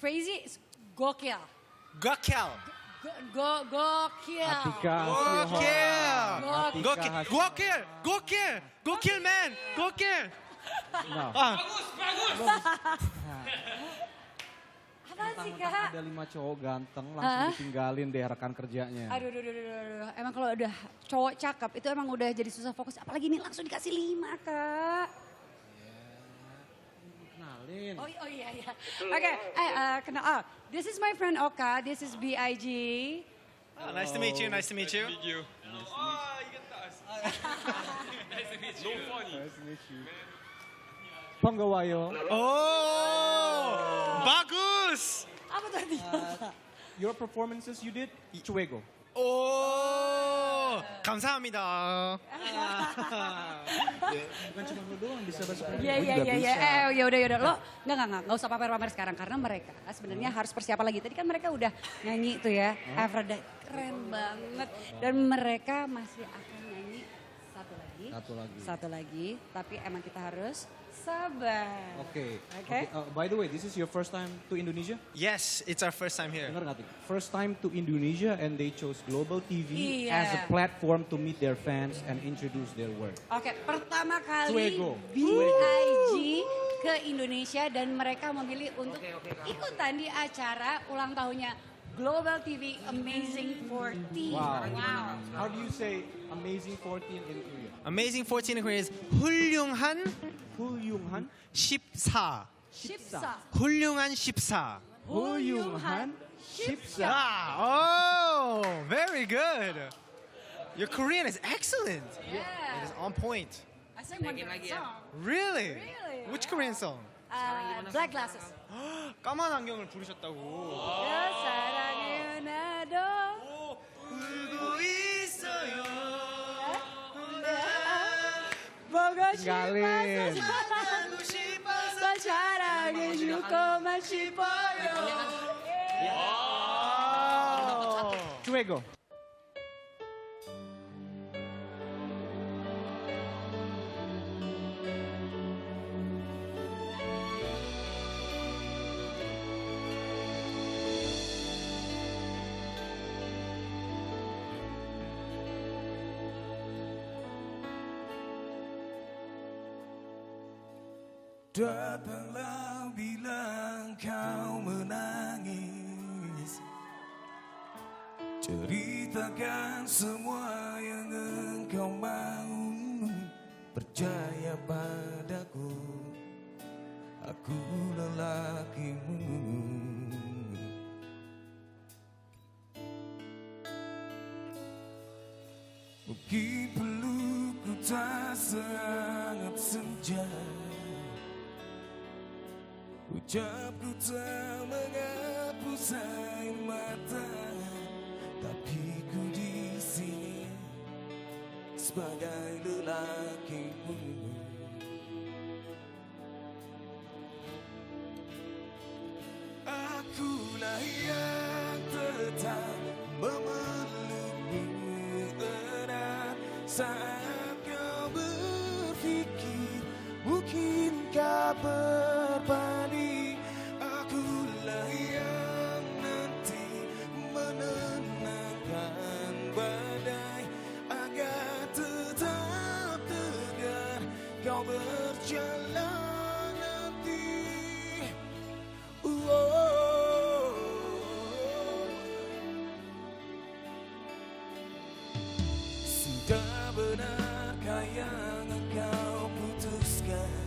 crazy, gokil. Gokil. Gokil. Atika Gokil. Gokil man. Gokil. No. Apaan sih Mentang-mentang Kak? ada 5 cowok ganteng langsung ditinggalin deh rekan kerjanya. Aduh. Emang kalau udah cowok cakep itu emang udah jadi susah fokus. Apalagi ini langsung dikasih 5 Kak. Kenalin. Oh iya. Oke, kenal. Oh, this is my friend Oka. This is BIG. Oh, nice to meet you. Nice to meet you. Penggawayo. Oh, bagus. Apa tadi? Your performances you did, Chuego. Oh, 감사합니다. Bukan cuma lu doang bisa bahasa Korea. Iya. Gue juga bisa. Yaudah. Lo nggak usah pamer-pamer sekarang karena mereka sebenarnya harus persiapan lagi. Tadi kan mereka udah nyanyi tuh ya, Aphrodite keren banget. Dan mereka masih akan nyanyi satu lagi. Tapi emang kita harus sabar. Oke. Oke. By the way, this is your first time to Indonesia? Yes, it's our first time here. Dengar nggak, Tik? First time to Indonesia and they chose Global TV Iya. as a platform to meet their fans and introduce their work. Oke, pertama kali Suego. BIG ke Indonesia dan mereka memilih untuk ikutan di acara ulang tahunnya Global TV Amazing 14. Wow. How do you say Amazing 14 in Korea? Amazing 14 in Korean is 훌륭한 Hulyunghan? 14. Shipsa. 훌륭한 14. Hulyunghan? Shipsa. Oh, very good. Your Korean is excellent. Yeah. It is on point. I sang one song. Really? Really? Which Korean song? Black Glasses. 까만 안경을 부르셨다고. 야, 사랑해요 나도. 울고 있어요. 보고 tinggalin. 싶어서 사랑해주고만 싶어요. Chuego. Datanglah bila kau menangis, ceritakan semua yang engkau mau. Percaya padaku, aku lelakimu. Mungkin pelukku tak sehangat senja, ucapku tak menghapus air mata, tapi ku di sini sebagai lelakimu. Akulah yang tetap memelukmu erat saat kau berpikir mungkinkah berbanding. Akulah yang nanti menenangkan badai agar tetap tegar kau berjalan nanti. Sudah benarkah yang engkau putuskan?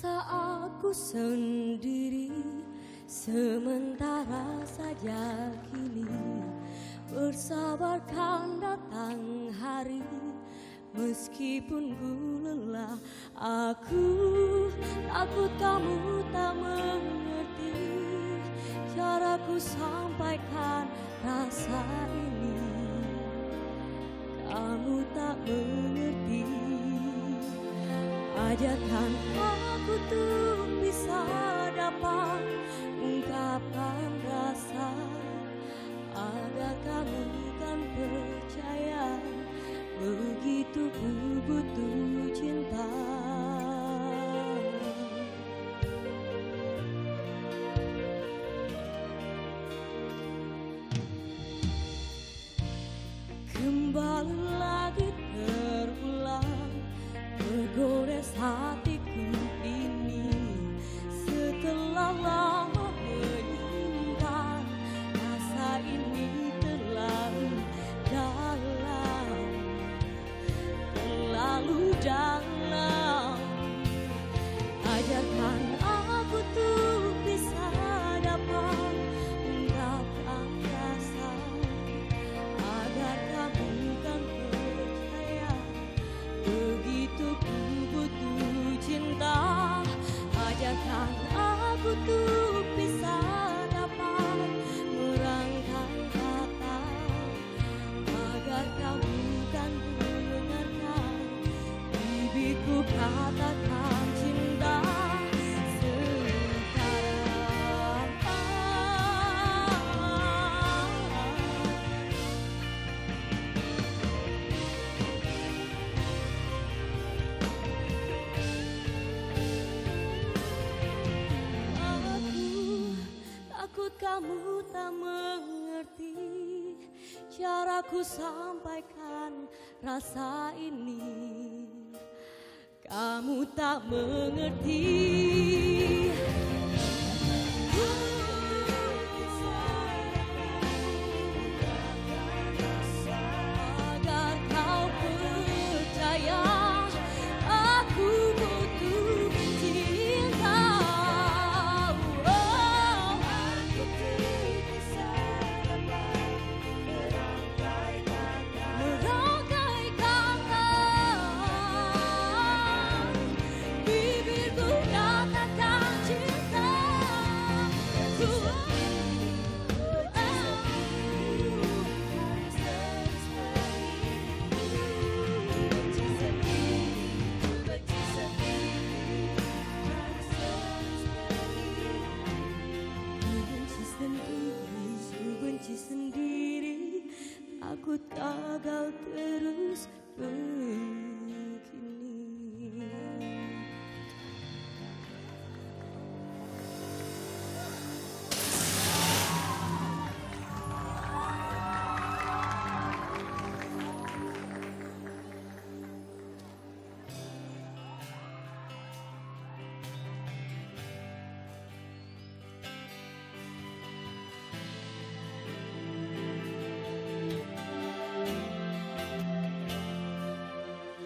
Rasa aku sendiri sementara saja kini, bersabarkan datang hari. Meskipun ku lelah, aku takut kamu tak mengerti caraku sampaikan rasa ini. Kamu tak mengerti, ajarkan aku tuh bisa dapat ungkapkan rasa agar kamu kan percaya begitu ku butuh cinta. Kembali lagi terulang tergores hatiku ini, setelah lama menyimpan rasa ini terlalu dalam, terlalu dalam. Ajarkan aku tuh bisa dapat ungkapkan rasa agar kamu kan percaya begitu ku butuh cinta. Ajarkan aku tuh bisa dapat merangkai kata agar kamu kan mendengarkan bibirku katakan cinta sekarang. Aku takut kamu tak mengerti caraku sampaikan rasa ini. Kamu tak mengerti. Agar kau percaya aku butuh cinta. Aku bisa merangkai kata bibirku katakan cinta. Benci sendiri, aku gagal terus begini.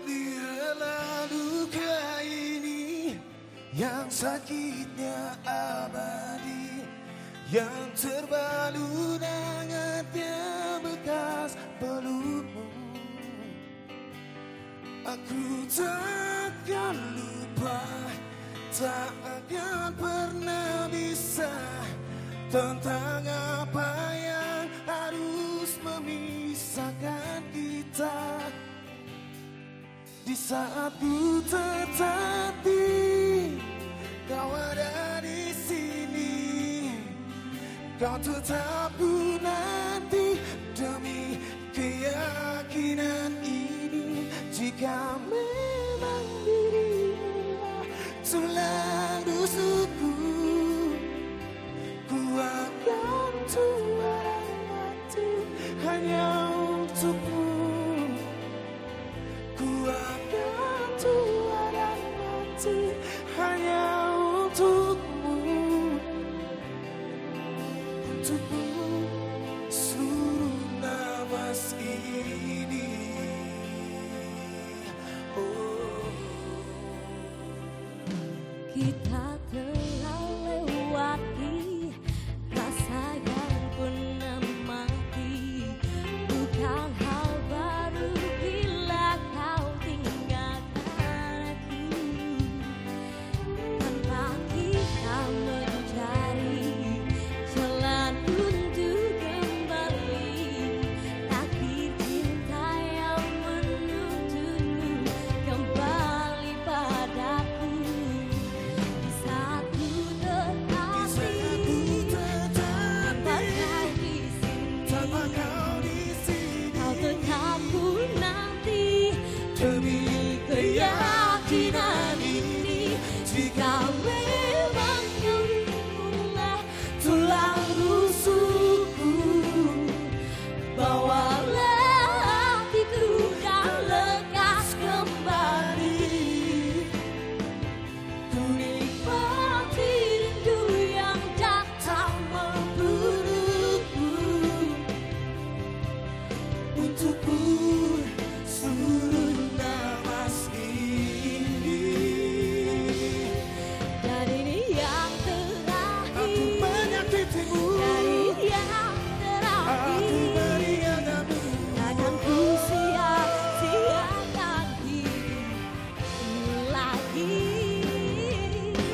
Lihatlah luka ini yang sakitnya abadi, yang terbalut hangatnya bekas pelukmu. Aku takkan lupa, tak akan pernah bisa tentang apa yang harus memisahkan kita. Di saat ku tertatih, kau ada di sini. Kau tetap ku nanti demi keyakinan ini. Jika memang dirimu tulang rusukku, ku akan tua dan mati hanya untukmu. Ku akan tua dan mati hanya untukmu. Untukmu seluruh nafas ini. Oh. kita telah lewati rasa yang pernah mati. Bukan hal baru bila kau tinggalkan aku. Tanpa kita mencari jalan untuk kembali, takdir cinta yang menuntunmu kembali padaku. Di saat ku tetapi kau tetap ku nanti. Demi keyakinan ini, jika memang dirimulah tulang rusukku, bawalah hatiku dan lekas kembali. Ku nikmati rindu yang datang memburuku. Untukku seluruh nafas ini. Dan ini yang terakhir, Aku menyakitimu, dan ini yang aku terakhir. meniadamu. Takkan ku sia-siakan dirimu lagi.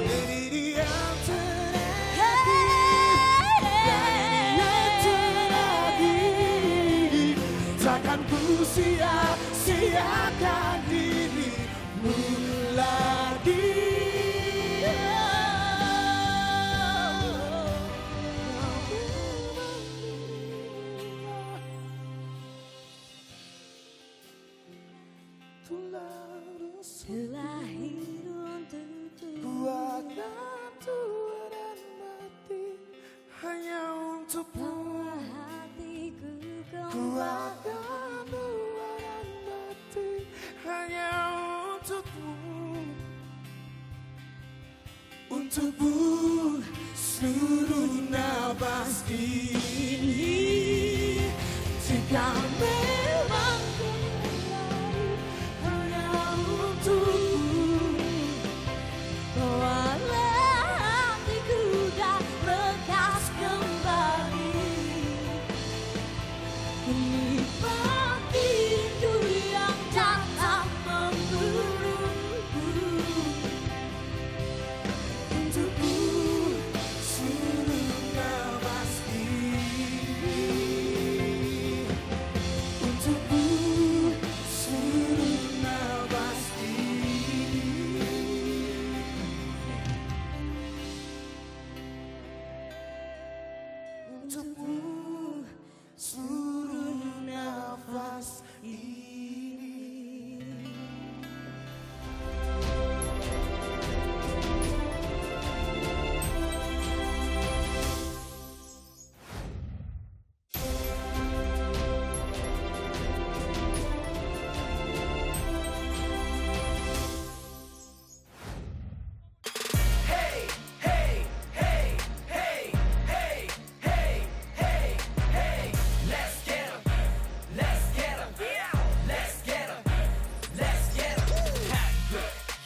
Dan ini yang terakhir, takkan ku sia-siakan dirimu lagi. Tulang rusuk Terlahir untukku, ku akan tua dan mati hanya untukmu. bawa hatiku Ku kembali. akan tua dan mati hanya untukmu. Untukmu seluruh nafas ini. Jika memang ku lari hanya untukmu, Bawalah hatiku dan lekas kembali. Menikmati rindu yang datang memburuku. untukmu seluruh nafas ini. Untukmu seluruh nafas ini. Untukmu seluruh nafas ini.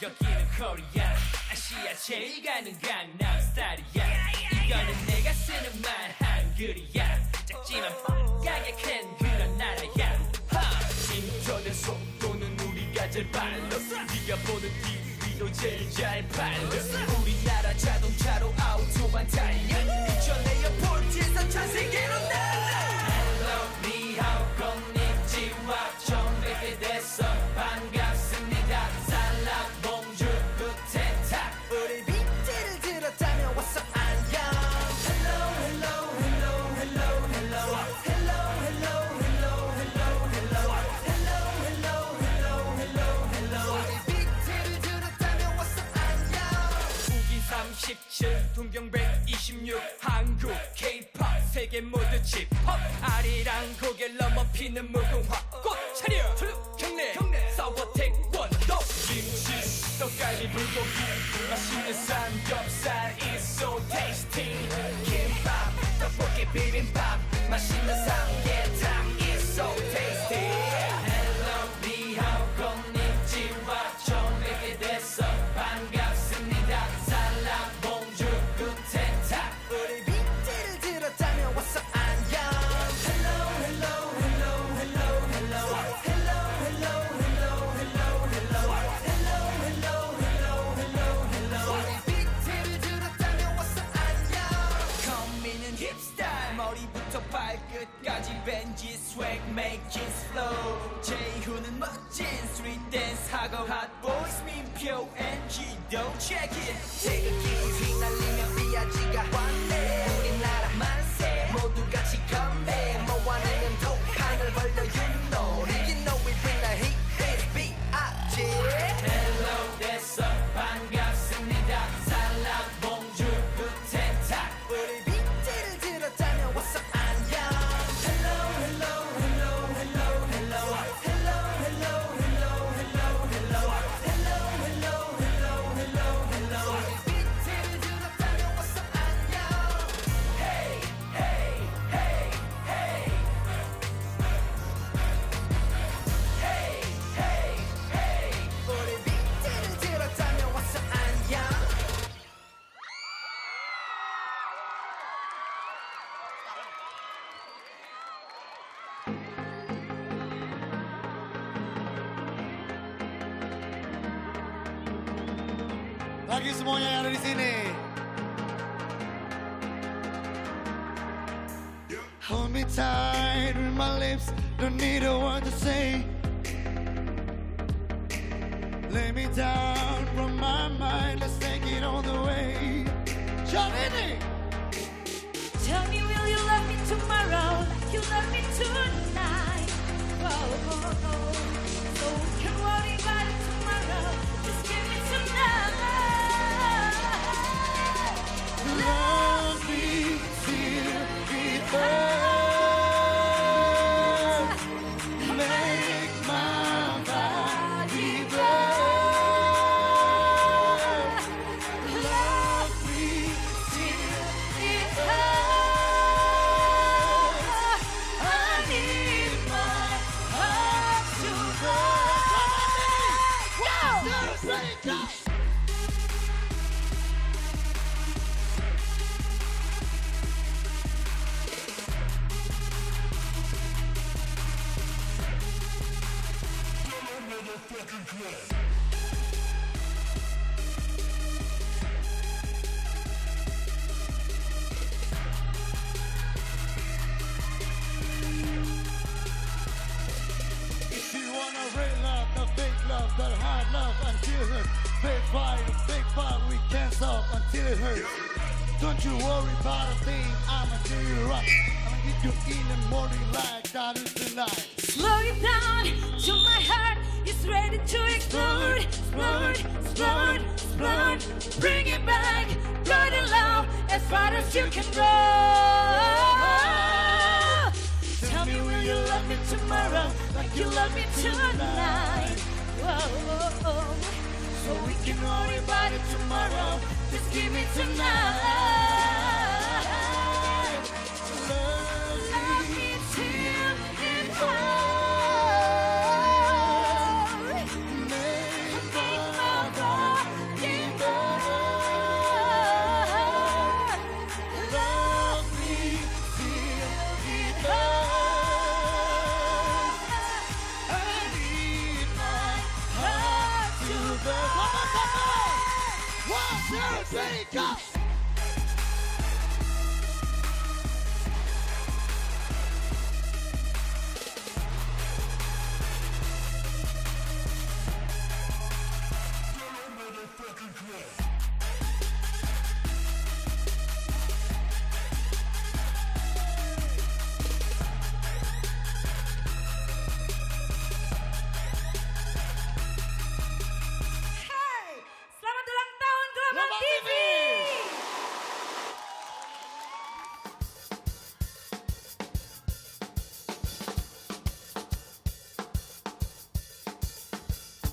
여기는 코리아 아시아 제일 가는 강남 스타일이야 이거는 내가 쓰는 말 한글이야 작지만 뻑하게 큰 그런 나라야 침투된 속도는 우리가 제일 빨라 네가 보는 TV도 제일 잘 팔려 우리나라 자동차로 아우토만 달려 이전에 에어포트에서 전 세계로 날아 Hello 니하오 konnichiwa 처음 뵙게 됐어 반갑습니다 살람 봉주 구텐타 우리 빈티를 들었다면 What's up 안녕 Hello hello hello hello hello Hello hello hello hello hello Hello hello hello hello hello 우리 빈티를 들었다면 What's up 안녕 우기 37 동경 126 한국 K-pop 세계 모두 힙합 아리랑 고개를 넘어 피는 무궁화 꽃 차려 경례 싸워 태권도 김치 떡갈비 불고기 맛있는 삼겹살 It's so tasty 김밥 떡볶이 비빔밥 맛있는 삼계탕 It's so tasty Hello 니하오 konnichiwa 처음 뵙게 됐어 반갑습니다 스타일 머리부터 발끝까지 벤지 swag make it slow 제이후는 멋진 street dance 하고 hot boys 민표 NG도 check it 태극기 휘날리며 비아지가 왔네 우리나라 만세 모두 같이 컴백 모아내는 독한을 벌려 you know we bring the heat this beat 아직 Hello 됐어 반갑습니다 살람 봉주 부텐탁 우리 빈티를 들었다면 what's up 안녕 Hello hello hello hello hello hello hello hello hello hello hello hello hello hello hello 우리 빈티를 들었다면 what's up 안녕 Hey hey hey hey Hey hey hey 우리 빈티를 들었다면 what's up 안녕 Bagi semuanya yang ada di sini. Hold me tight with my lips, don't need a word to say. Lay me down from my mind, let's take it all the way. Shalini! Tell me, will you love me tomorrow like you love me tonight? Whoa, whoa, whoa. So we can worry about it tomorrow. Just give me tonight. Love me till it burns. Make my body burn. Love me till It hurts. I need my heart to break. Go! If you want a real love, the fake love, the hard love until it hurts. Fake fight, we can't stop until it hurts. Don't you worry about a thing, I'ma do you right. I'ma get you in the morning like that is tonight. Slow it down till my heart is ready to explode, explode, explode, explode. Bring it back, run it loud as far as you can go. Tell me, will you love me tomorrow like you love me tonight? Whoa, whoa, whoa. So we can worry about it tomorrow. Just give me tonight. Love me till it hurts. Make my body burn. Love me till it hurts. I need my Heart to burn. One, two, three, go! Hey, selamat ulang tahun Global Global TV. TV.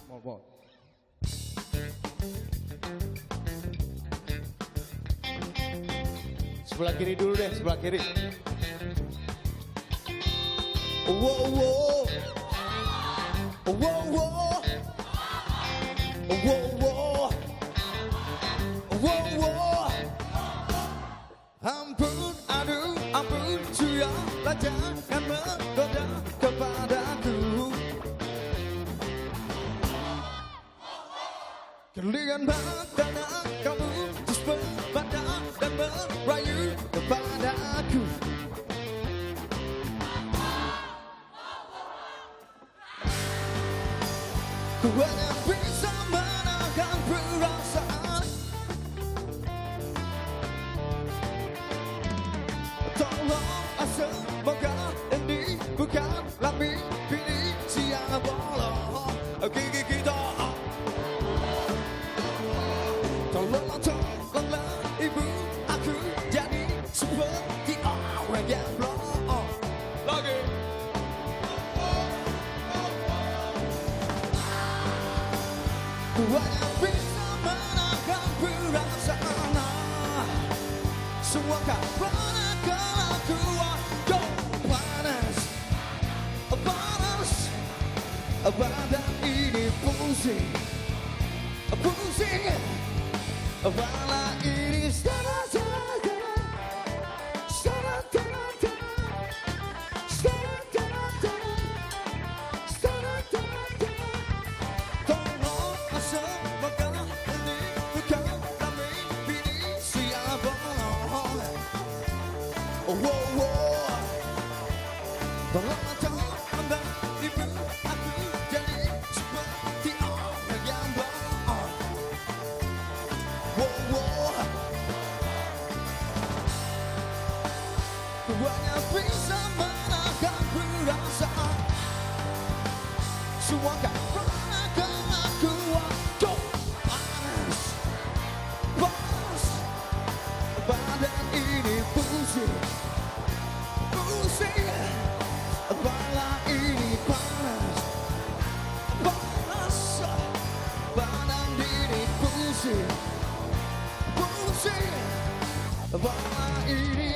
Mau. Sebelah kiri dulu deh, sebelah kiri. Wow, wow. Wow, wow. Wow, wow. Wow, wow. Ampun, aduh, ampun, suyahlah jangan menggoda kepadaku. Kelihan mata kamu terus berpandang dan merayu kepadaku. Ku hanya bisa menahan perasaan. Tolong semoga ini bukanlah mimpi siang bolong gigi kita. Tolonglah ibu, aku jadi seperti orang yang belum lagi. Ku hanya bisa menahan perasaan. Semua kan pernah kelakuan. Yo, panas, panas, badan ini pusing, pusing. Malah ini sana. Tolong semoga ini bukanlah mimpi siang bolong. Tolong ibu, aku jadi seperti orang yang bohong. Ku hanya bisa menahan perasaan. Semua kan pernah kelakuan. Yo, panas, panas, badan ini pusing, pusing. Kepala ini panas, panas, badan ini pusing, pusing. Kepala ini.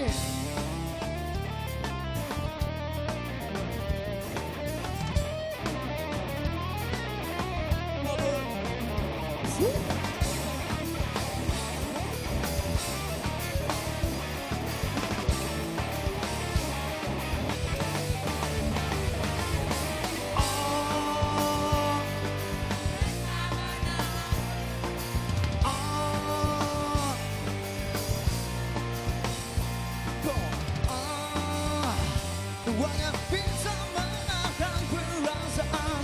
Hanya bisa menahan perasaan.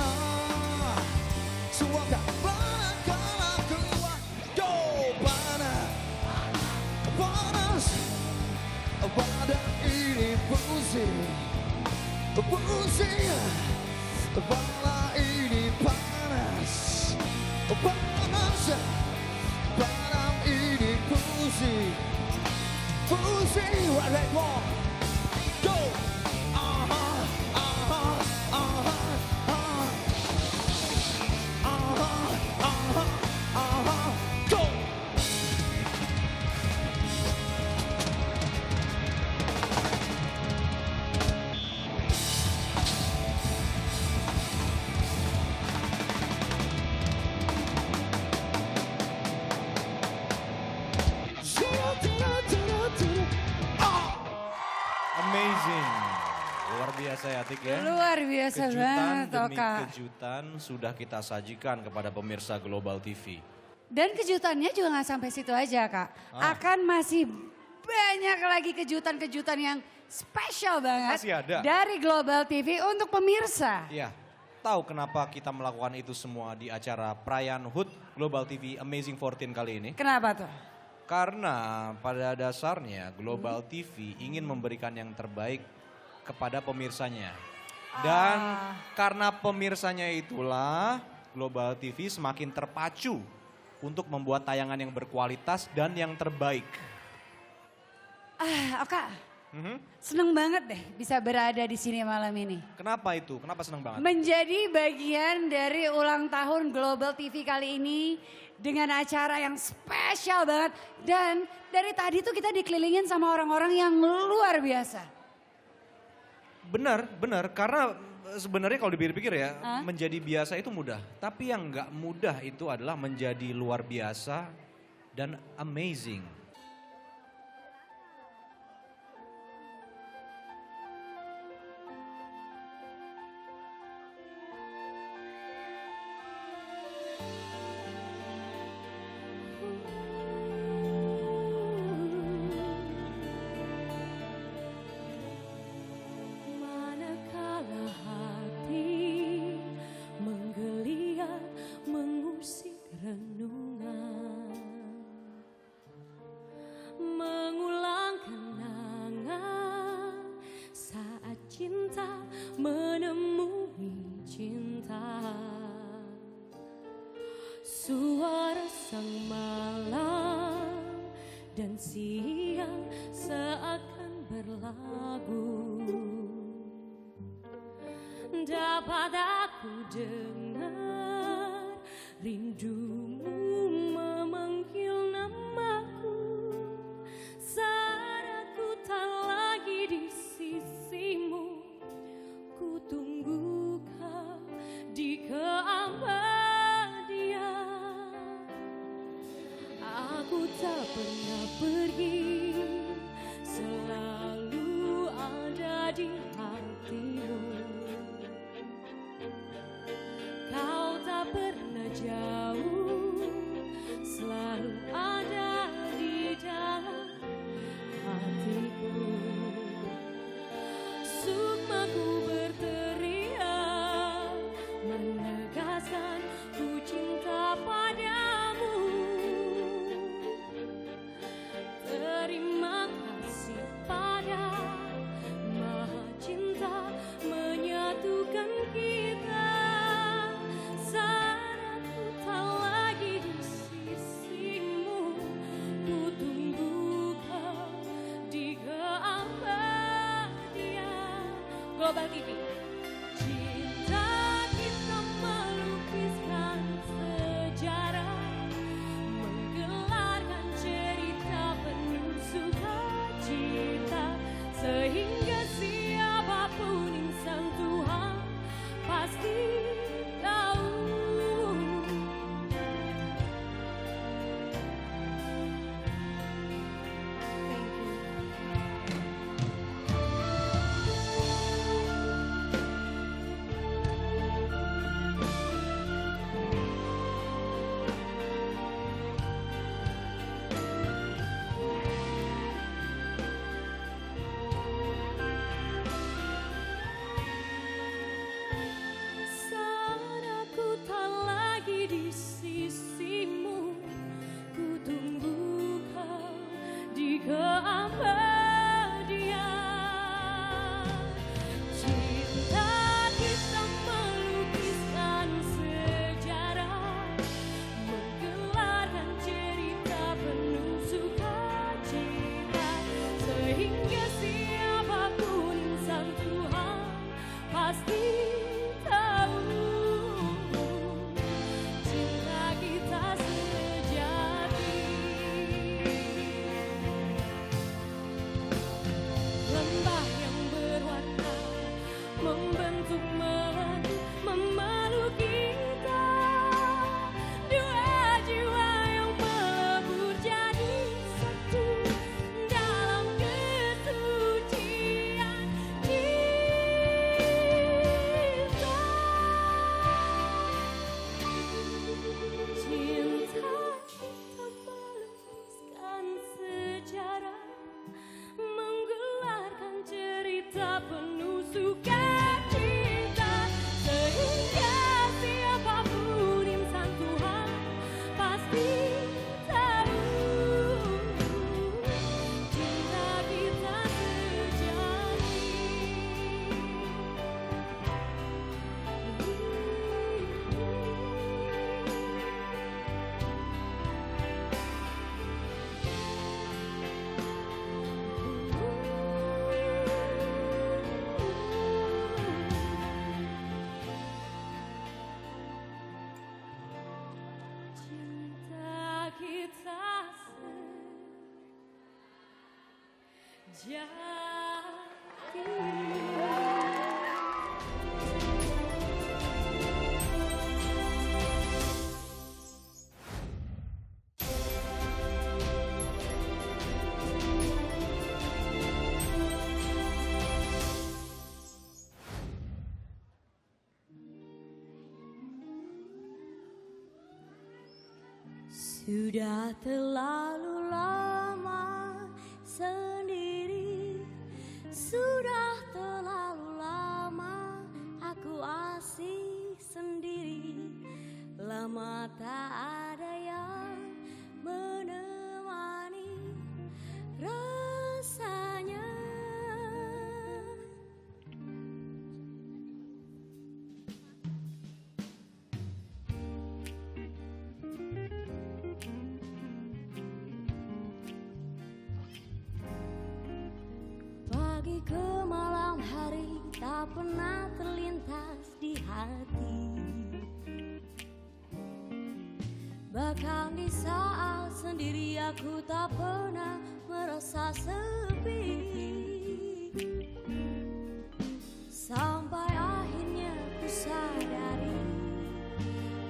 Semua kan pernah kelakuan. Yo, panas, panas, badan ini pusing, pusing. Kepala ini panas, panas, badan ini pusing, pusing. Right, go. Go! Amazing. Luar biasa ya Tik ya. Luar biasa Kejutan banget, demi Oka. kejutan sudah kita sajikan kepada pemirsa Global TV. Dan kejutannya juga nggak sampai situ aja Kak. Akan masih banyak lagi kejutan-kejutan yang spesial banget. Masih ada. Dari Global TV untuk pemirsa. Ya, tahu kenapa kita melakukan itu semua di acara perayaan HUT Global TV Amazing 14 kali ini? Kenapa tuh? Karena pada dasarnya Global TV ingin memberikan yang terbaik kepada pemirsanya. Dan karena pemirsanya itulah Global TV semakin terpacu untuk membuat tayangan yang berkualitas dan yang terbaik. Oka, seneng banget deh bisa berada di sini malam ini. Kenapa itu? Kenapa senang banget? Menjadi bagian dari ulang tahun Global TV kali ini dengan acara yang spesial banget. Dan dari tadi tuh kita dikelilingin sama orang-orang yang luar biasa. Benar, benar. Karena sebenarnya kalau dipikir-pikir ya, menjadi biasa itu mudah. Tapi yang nggak mudah itu adalah menjadi luar biasa dan amazing. Manakala hati menggeliat dapat aku dengar rindumu memanggil namaku saat aku tak lagi di sisimu. Ku tunggu kau di keabadian. Aku tak pernah pergi, selalu ada di hatimu. Kau tak pernah jauh, selalu ada di dalam hatiku. Sukmaku berteriak, menegaskan ku cinta padamu. Terima kasih pada Maha Cinta menyatukan kita. Saat aku tak lagi di sisimu, ku tunggu kau di keabadian. Global TV. Cinta kita melukiskan sejarah, menggelarkan cerita penuh sukacita, sehingga siapapun insan Tuhan pasti tahu. Saat aku tak lagi di sisimu, ku tunggu kau di keabadian. Cinta kita melukiskan sejarah, menggelarkan cerita penuh sukacita, sehingga siapapun insan Tuhan pasti tahu. Cinta kita sejati. Lembah yang berwarna membentuk melati memeluk kita. Dua jiwa yang melebur jadi satu dalam kesucian cinta. Cinta kita melukiskan sejarah, menggelarkan cerita penuh sukacita, sehingga siapapun insan Tuhan pasti tahu. Cinta kita sejati. Cinta kita sudah terlalu lama sendiri, sudah terlalu lama aku asik sendiri, lama tak ada yang menemani rasanya. Tapi ke malam hari tak pernah terlintas di hati. Bahkan di saat sendiri aku tak pernah merasa sepi. Sampai akhirnya ku sadari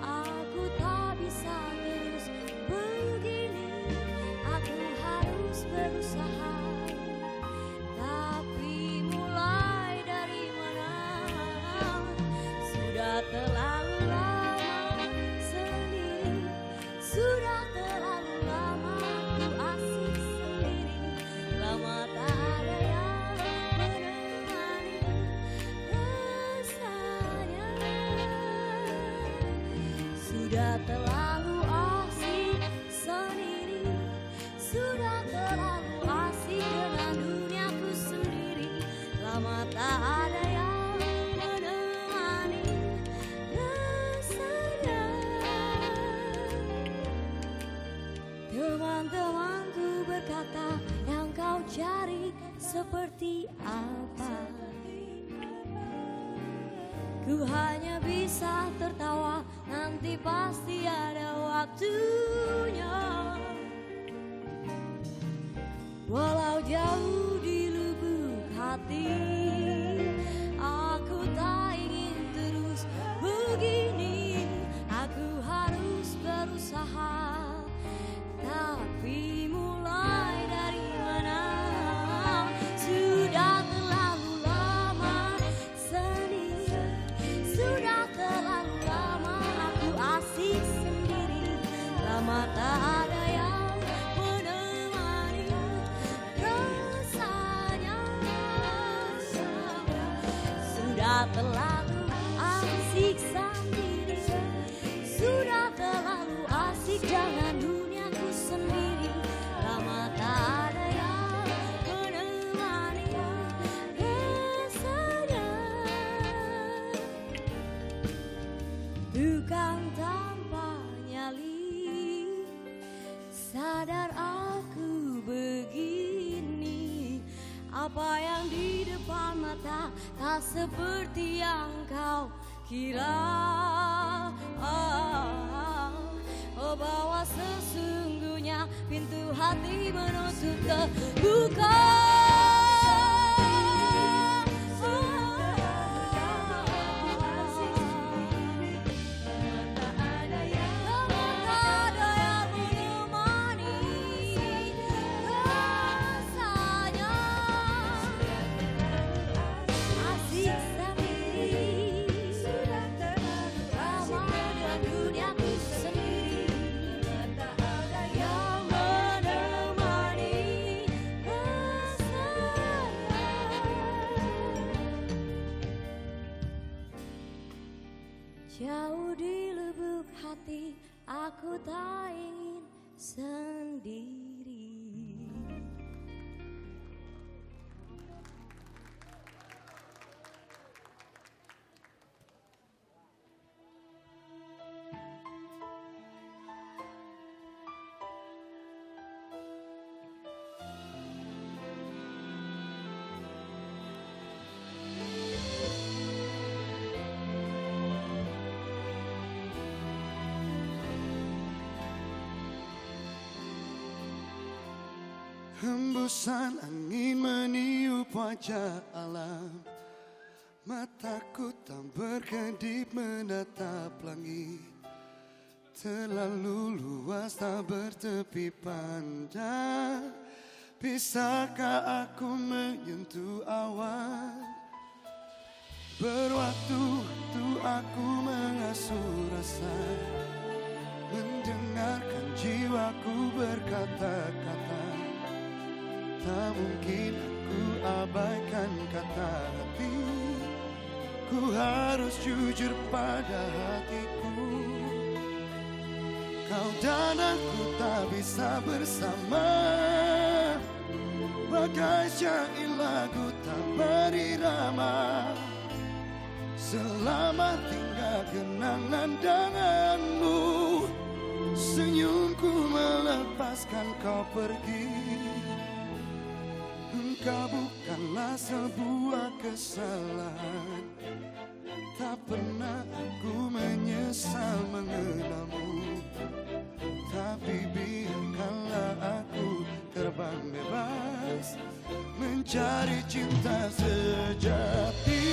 aku tak bisa terus begini. Aku harus berusaha. Tapi mulai dari mana? Sudah terlalu lama sendiri. Sudah terlalu lama aku asik sendiri. Lama tak ada yang menemani rasanya. Sudah terlalu asik sendiri. Sudah terlalu asik dengan duniaku sendiri. Lama tak ada yang menemani rasanya. Teman-temanku berkata, yang kau cari seperti apa? Ku hanya bisa tertawa, nanti pasti ada waktunya. Walau jauh di lubuk hati, aku tak ingin terus begini. Aku harus berusaha. Tapi mulai dari mana? Sudah terlalu lama sendiri. Sudah terlalu lama aku asik sendiri. Lama tak ada yang menemani rasanya. Sudah terlalu asik sendiri. Sudah terlalu asik dengan duniaku sendiri. Lama tak ada yang menemani rasanya. Bukan tanpa nyali, sadar aku begini. Apa yang di depan mata tak seperti yang kau kira. Oh, bahwa sesungguhnya pintu hati menutup terbuka. Jauh di lubuk hati aku tak ingin sendiri. Hembusan angin meniup wajah alam. Mataku tak berkedip menatap langit. Terlalu luas tak bertepi pandang. Bisakah aku menyentuh awan? Berwaktu-waktu aku mengasuh rasa, mendengarkan jiwaku berkata-kata. Tak mungkin aku abaikan kata hati. Ku harus jujur pada hatiku. Kau dan aku tak bisa bersama, bagai syair lagu tak berirama. Selama tinggal kenangan denganmu, senyumku melepaskan kau pergi. Kau bukanlah sebuah kesalahan. Tak pernah aku menyesal mengenalmu. Tapi biarkanlah aku terbang bebas mencari cinta sejati.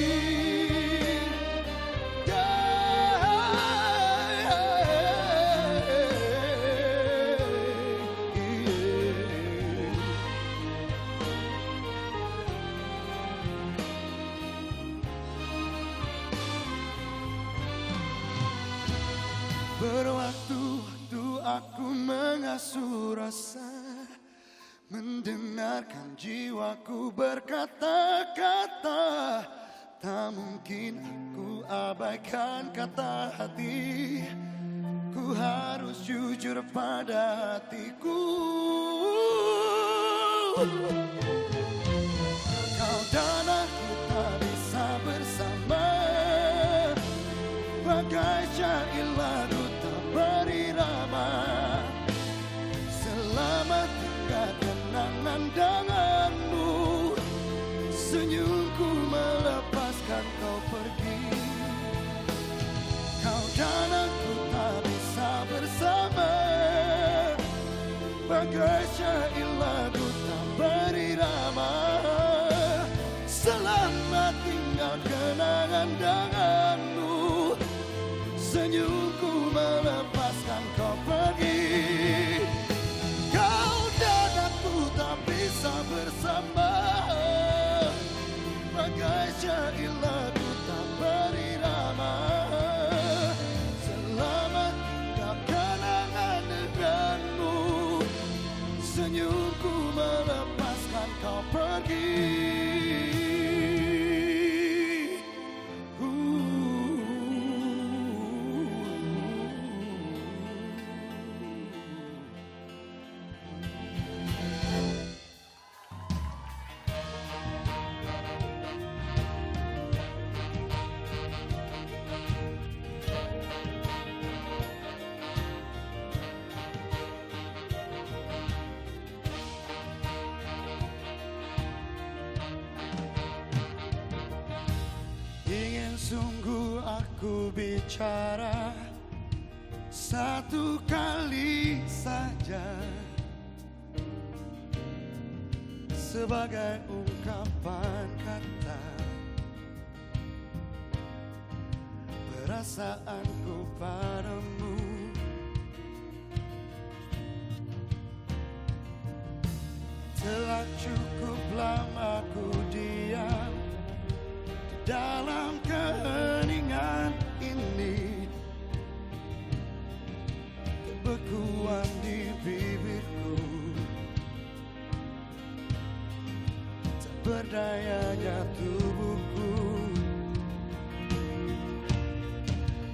Berwaktu-waktu aku mengasuh rasa, mendengarkan jiwaku berkata-kata. Tak mungkin aku abaikan kata hati. Ku harus jujur pada hatiku. Kau dan aku tak bisa bersama, bagai syair lagu tak berirama. Selamat tinggal kenangan denganmu, senyumku melepaskan kau pergi. Kau dan aku tak bisa bersama, bagai syair lagu tak berirama. Selamat tinggal kenangan denganmu, senyumku melepaskan kau pergi. Kau dan aku tak bisa bersama, bagai syair lagu tak berirama. Selamat tinggal kenangan denganmu, senyumku melepaskan kau pergi. Ingin sungguh aku bicara satu kali saja, sebagai ungkapan kata perasaanku padamu. Telah cukup lama ku diam dalam keheningan ini, kebekuan di bibirku, tak berdayanya tubuhku.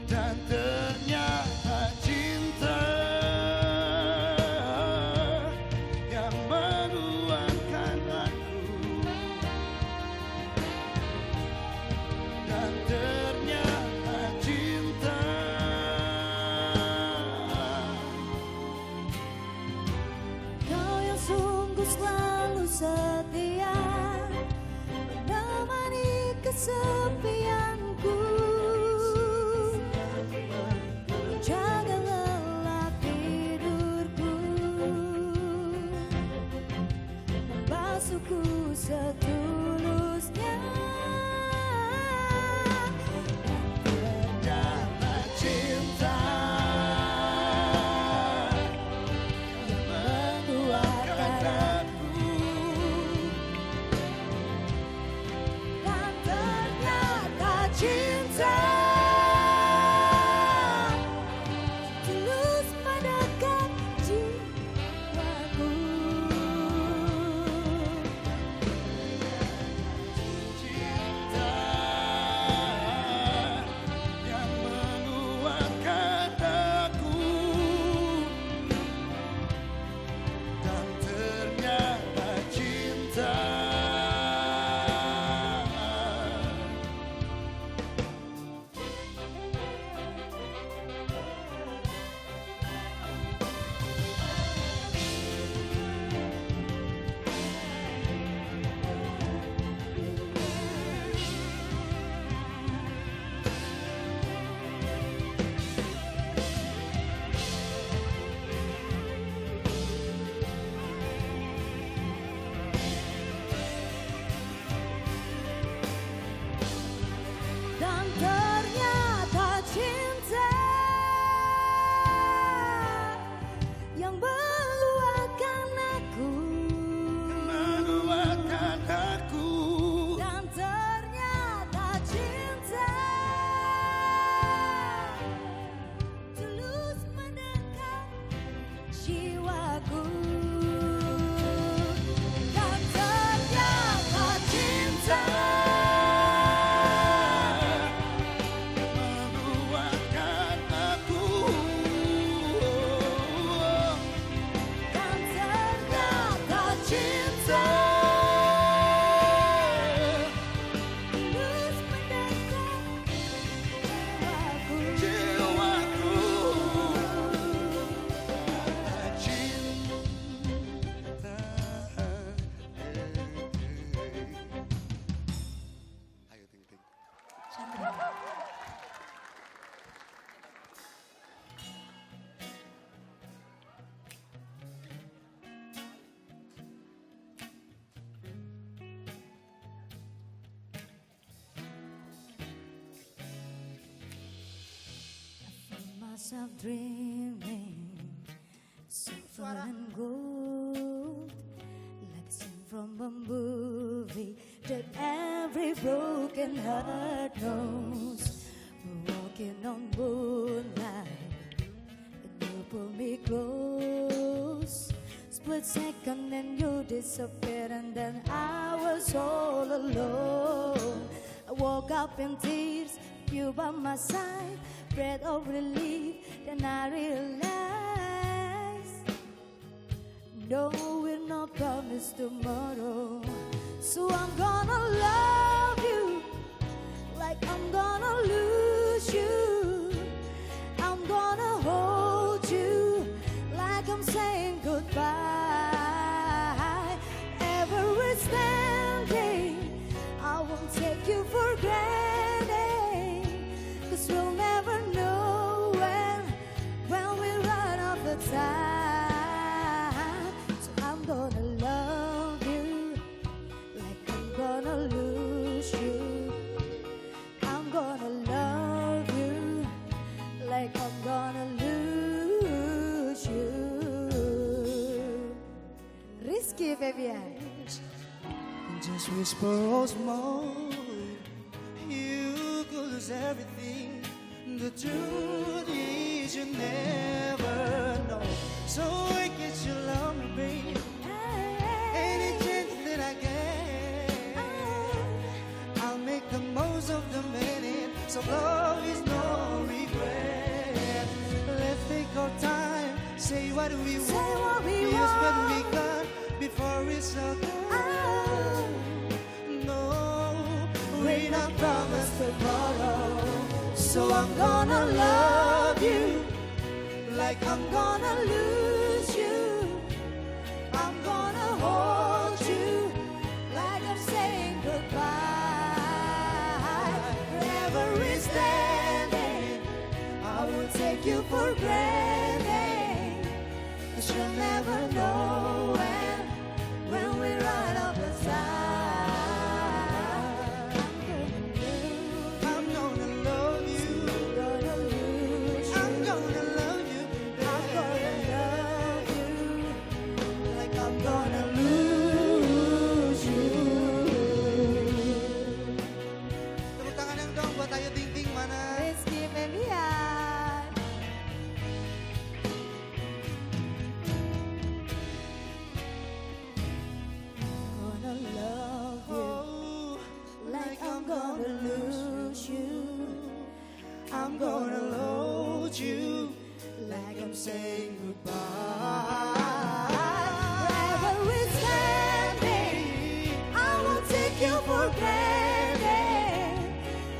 Dan ternyata cinta yang menguatkan aku. Dan ternyata cinta Kau yang sungguh selalu setia, menemani kesepianku, menjaga lelap tidurku, membasuhku setulusnya. ternyata cinta Menguatkan aku. dan ternyata myself dreaming, silver and gold, like a scene from a movie that every broken heart knows. We're walking on moonlight, and you pull me close. Split second and you disappeared, and then I was all alone. I woke up in tears, you by my side, breath of relief. Then I realized, no, we're not promised tomorrow. So I'm gonna love you like I'm gonna lose you. I'm gonna hold you like I'm saying goodbye. Ever we're standing, I won't take you for granted, 'cause we'll never know when we run out of time. So I'm gonna love you like I'm gonna lose you. I'm gonna love you like I'm gonna lose you. Risky, baby. Just whisper once more, you could lose everything. The truth is you never know. So I guess you love me, babe. Any chance that I get, I'll make the most of the minute. So love is no regret. Let's take our time, say what we want. Here's what we got before it's all gone. No, we're not promised tomorrow. So I'm gonna love you like I'm gonna lose you. I'm gonna hold you like I'm saying goodbye. Wherever we're standing, I will take you for granted, 'cause you'll never know when we run out of time. I'm gonna love you. Gonna lose you. I'm gonna love you. I'm gonna love you like I'm gonna lose you. Tepuk tangan yang dong buat Ayu Ting Ting mana? Rizky Febian. Gonna love you Oh, like I'm gonna lose you. I'm gonna hold you like I'm saying goodbye. Wherever we're standing, I won't take you for granted,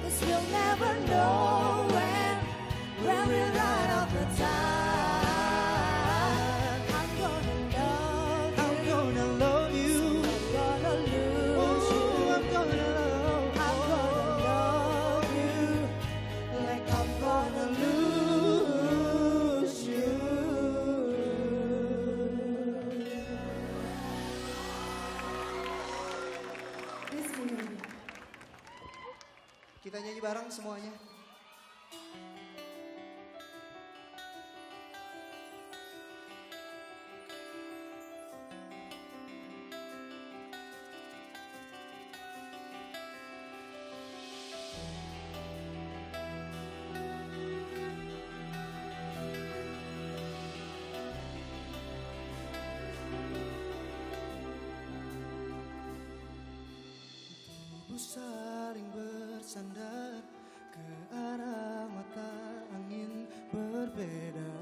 'cause we'll never know when we run out of time. I'm gonna love I'm you, gonna love you. I'm gonna lose you. Oh, I'm gonna love you like I'm gonna lose you. Kita nyanyi bareng semuanya. Tubuh saling bersandar ke arah mata angin berbeda.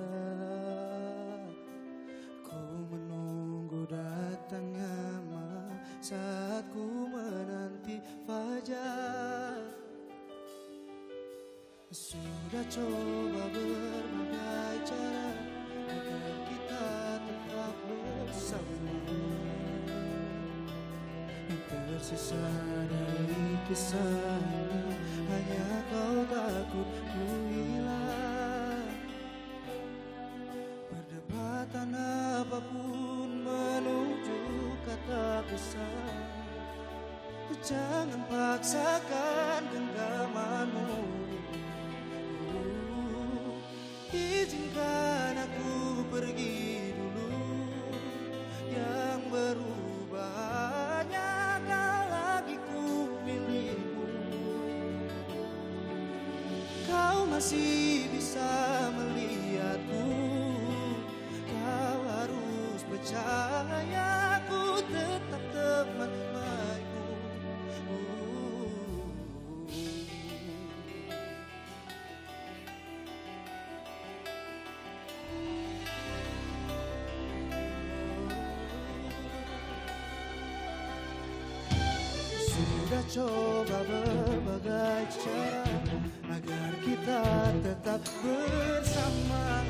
Ku menunggu datangnya malam saat ku menanti fajar. Sudah coba berbagai cara agar kita tetap bersama. Tersisa dari kisah ini hanya kau takut ku hilang. Perdebatan apapun menuju kata pisah. Jangan paksakan genggamanmu. masih bisa melihatku, kau harus percaya ku tetap teman baikmu. Sudah coba berbagai cara agar kita tetap bersama.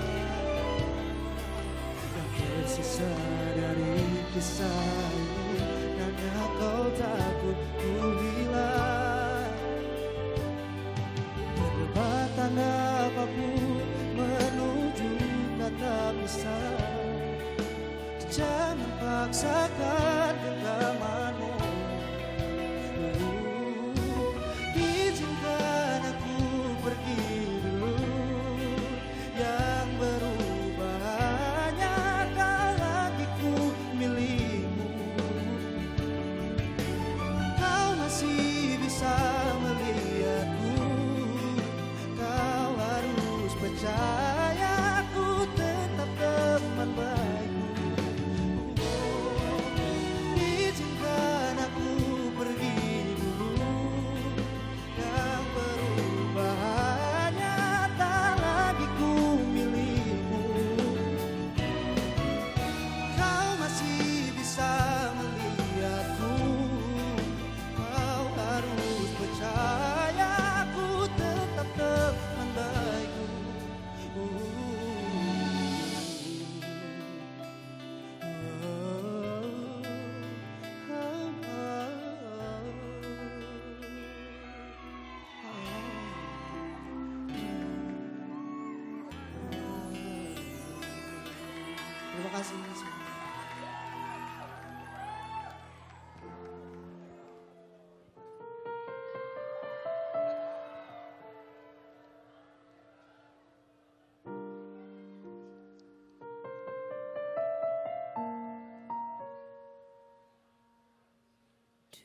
Yang tersisa dari kisah ini hanya kau takut ku hilang. Perdebatan apapun menuju kata pisah. Jangan paksakan genggamanmu. Izinkan aku pergi dulu. Yang berubah hanya kakiku milikmu. Kau masih bisa melihatku, kau harus percaya aku tetap teman baikmu. Izinkan aku pergi dulu. Yang berubah hanya tak lagi ku milikmu. Kau masih bisa melihatku, kau harus percaya aku tetap teman baikmu. Terima kasih.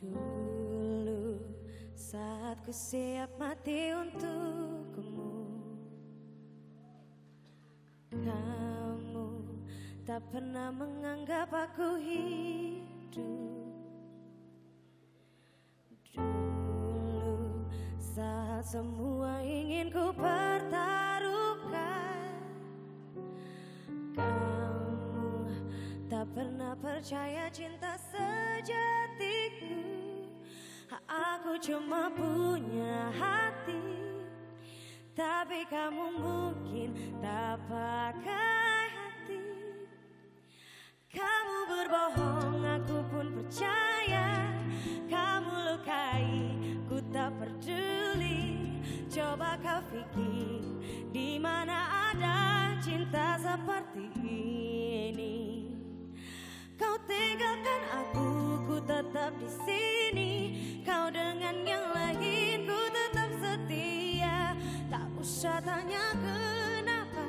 Dulu saat ku siap mati untukmu, kamu tak pernah menganggap aku hidup. Dulu saat semua ingin ku pertaruhkan, kamu tak pernah percaya cinta sejatiku. Aku cuma punya hati, tapi kamu mungkin tak pakai hati. Kamu berbohong, aku pun percaya. Kamu lukai, ku tak peduli. Coba kau pikir, di mana ada cinta seperti ini. Kau tinggalkan aku, ku tetap di sini. Kau dengan yang lain, ku tetap setia. Tak usah tanya kenapa,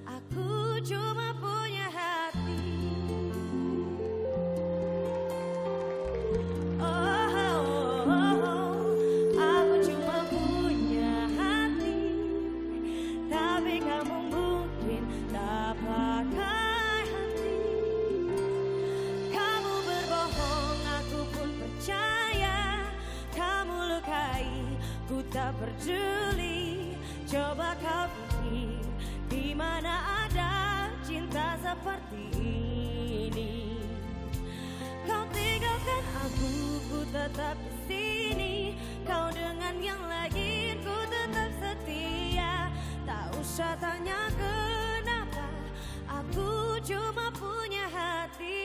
aku cuma punya hati. Aku cuma punya hati, tapi kamu mungkin tak pakai hati. Kamu berbohong, aku pun percaya. Kamu lukai, ku tak peduli. Coba kau pikir, di mana ada cinta seperti ini. Kau tinggalkan aku, ku tetap di sini. Kau dengan yang lain, ku tetap setia. Tak usah tanya kenapa, aku cuma punya hati.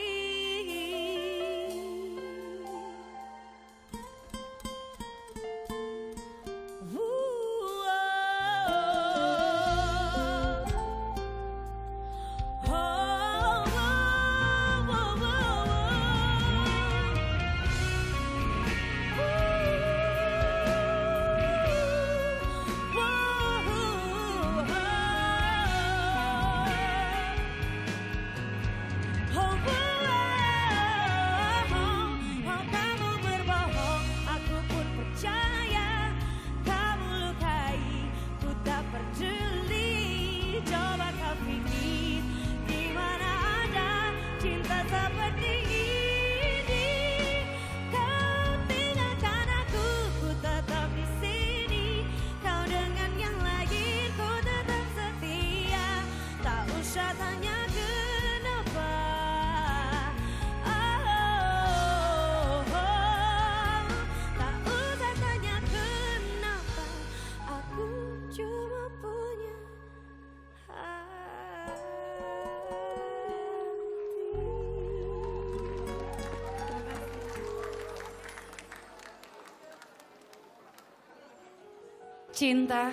Cinta,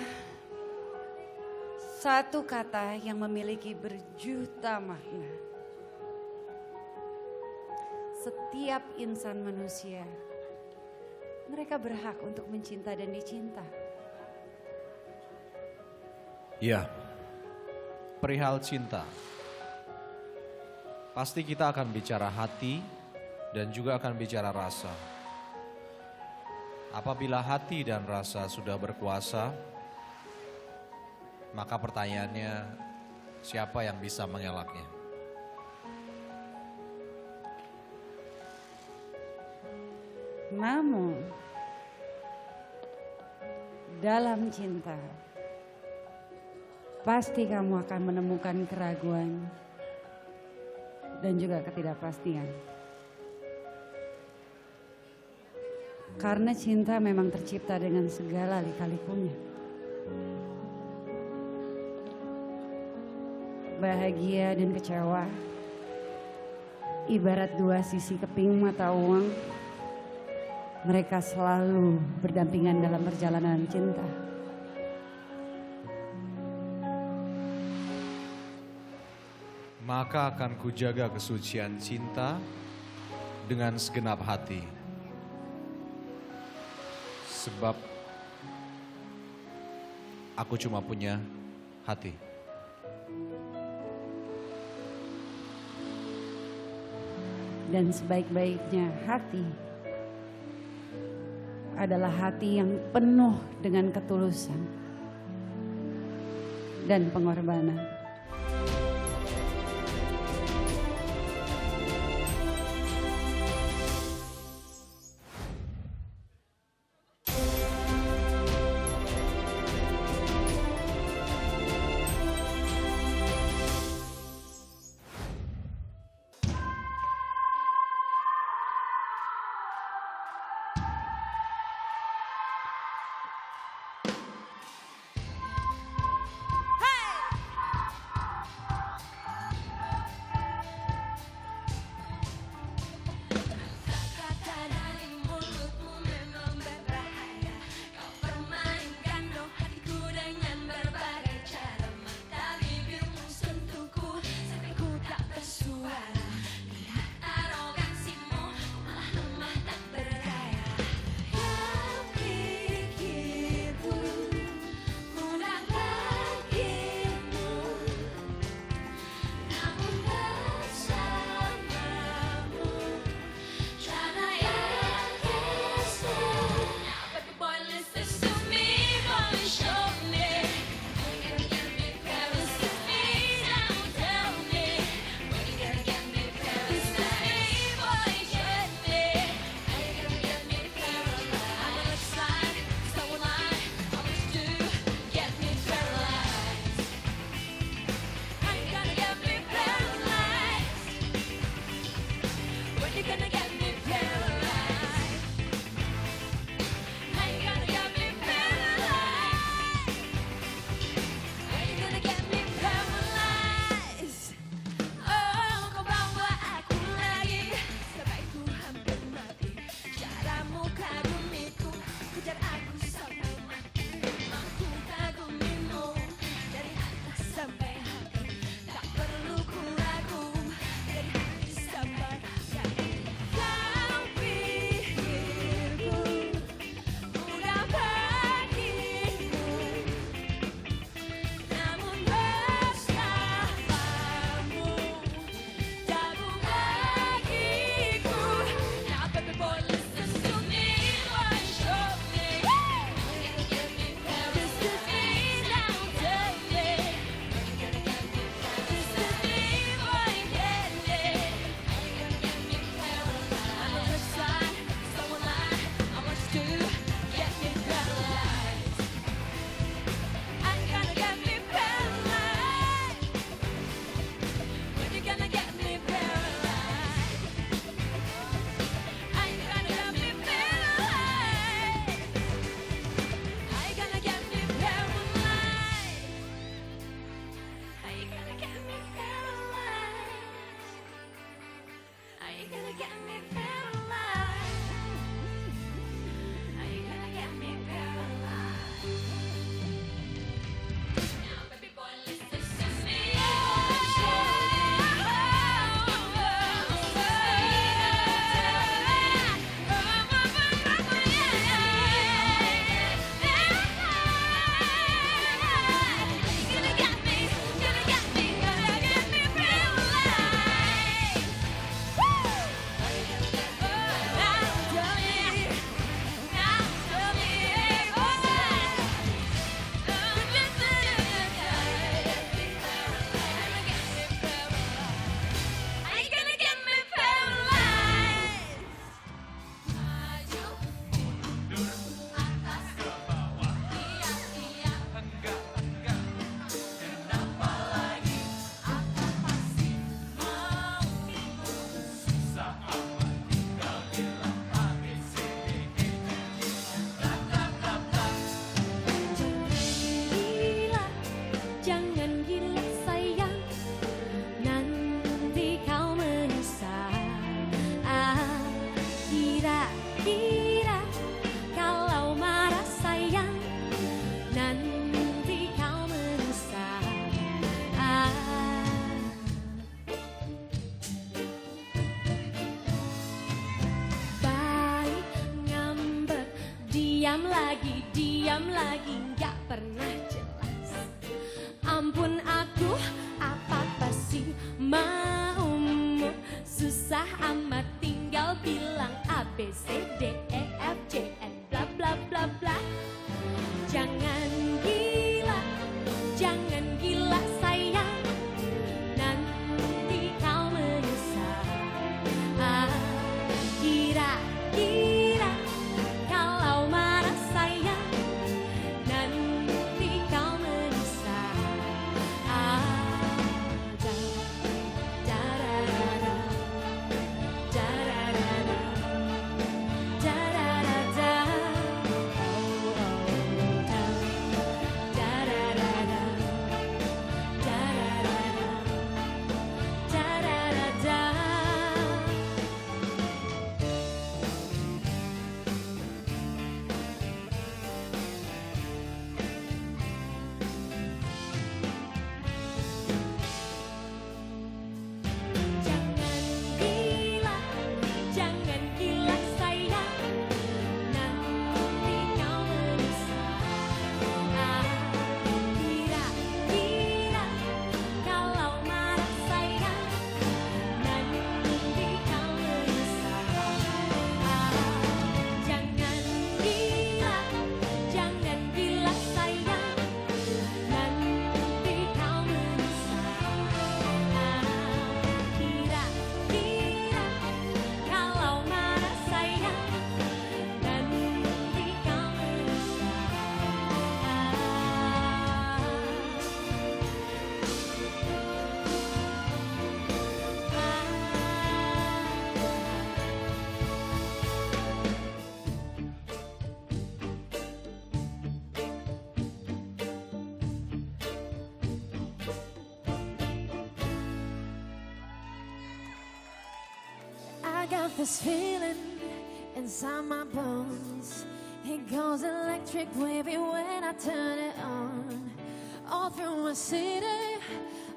satu kata yang memiliki berjuta makna. Setiap insan manusia, mereka berhak untuk mencinta dan dicinta. Ya, perihal cinta. Pasti kita akan bicara hati dan juga akan bicara rasa. Apabila hati dan rasa sudah berkuasa, maka pertanyaannya, siapa yang bisa mengelaknya? Namun, dalam cinta, pasti kamu akan menemukan keraguan dan juga ketidakpastian. Karena cinta memang tercipta dengan segala lika-likunya. Bahagia dan kecewa, ibarat dua sisi keping mata uang, mereka selalu berdampingan dalam perjalanan cinta. Maka akan kujaga kesucian cinta dengan segenap hati. Sebab aku cuma punya hati. Dan sebaik-baiknya hati adalah hati yang penuh dengan ketulusan dan pengorbanan. diam lagi, gak pernah jelas. Ampun aku, apa sih maumu? Susah amat tinggal bilang A, B, C, D, E, F, G, N, bla bla bla bla. Jangan gila sayang, nanti kau menyesal. Kira-kira kalau marah sayang, nanti kau menyesal. Da-da-da-da, da-da-da-da, da-da-da-da. Jangan gila sayang, nanti kau menyesal. Kira-kira kalau marah sayang, nanti kau menyesal. Jangan gila sayang, nanti kau menyesal. Kira-kira kalau marah sayang, nanti kau I got this feeling inside my bones. It goes electric wavy when I turn it on. All through my city,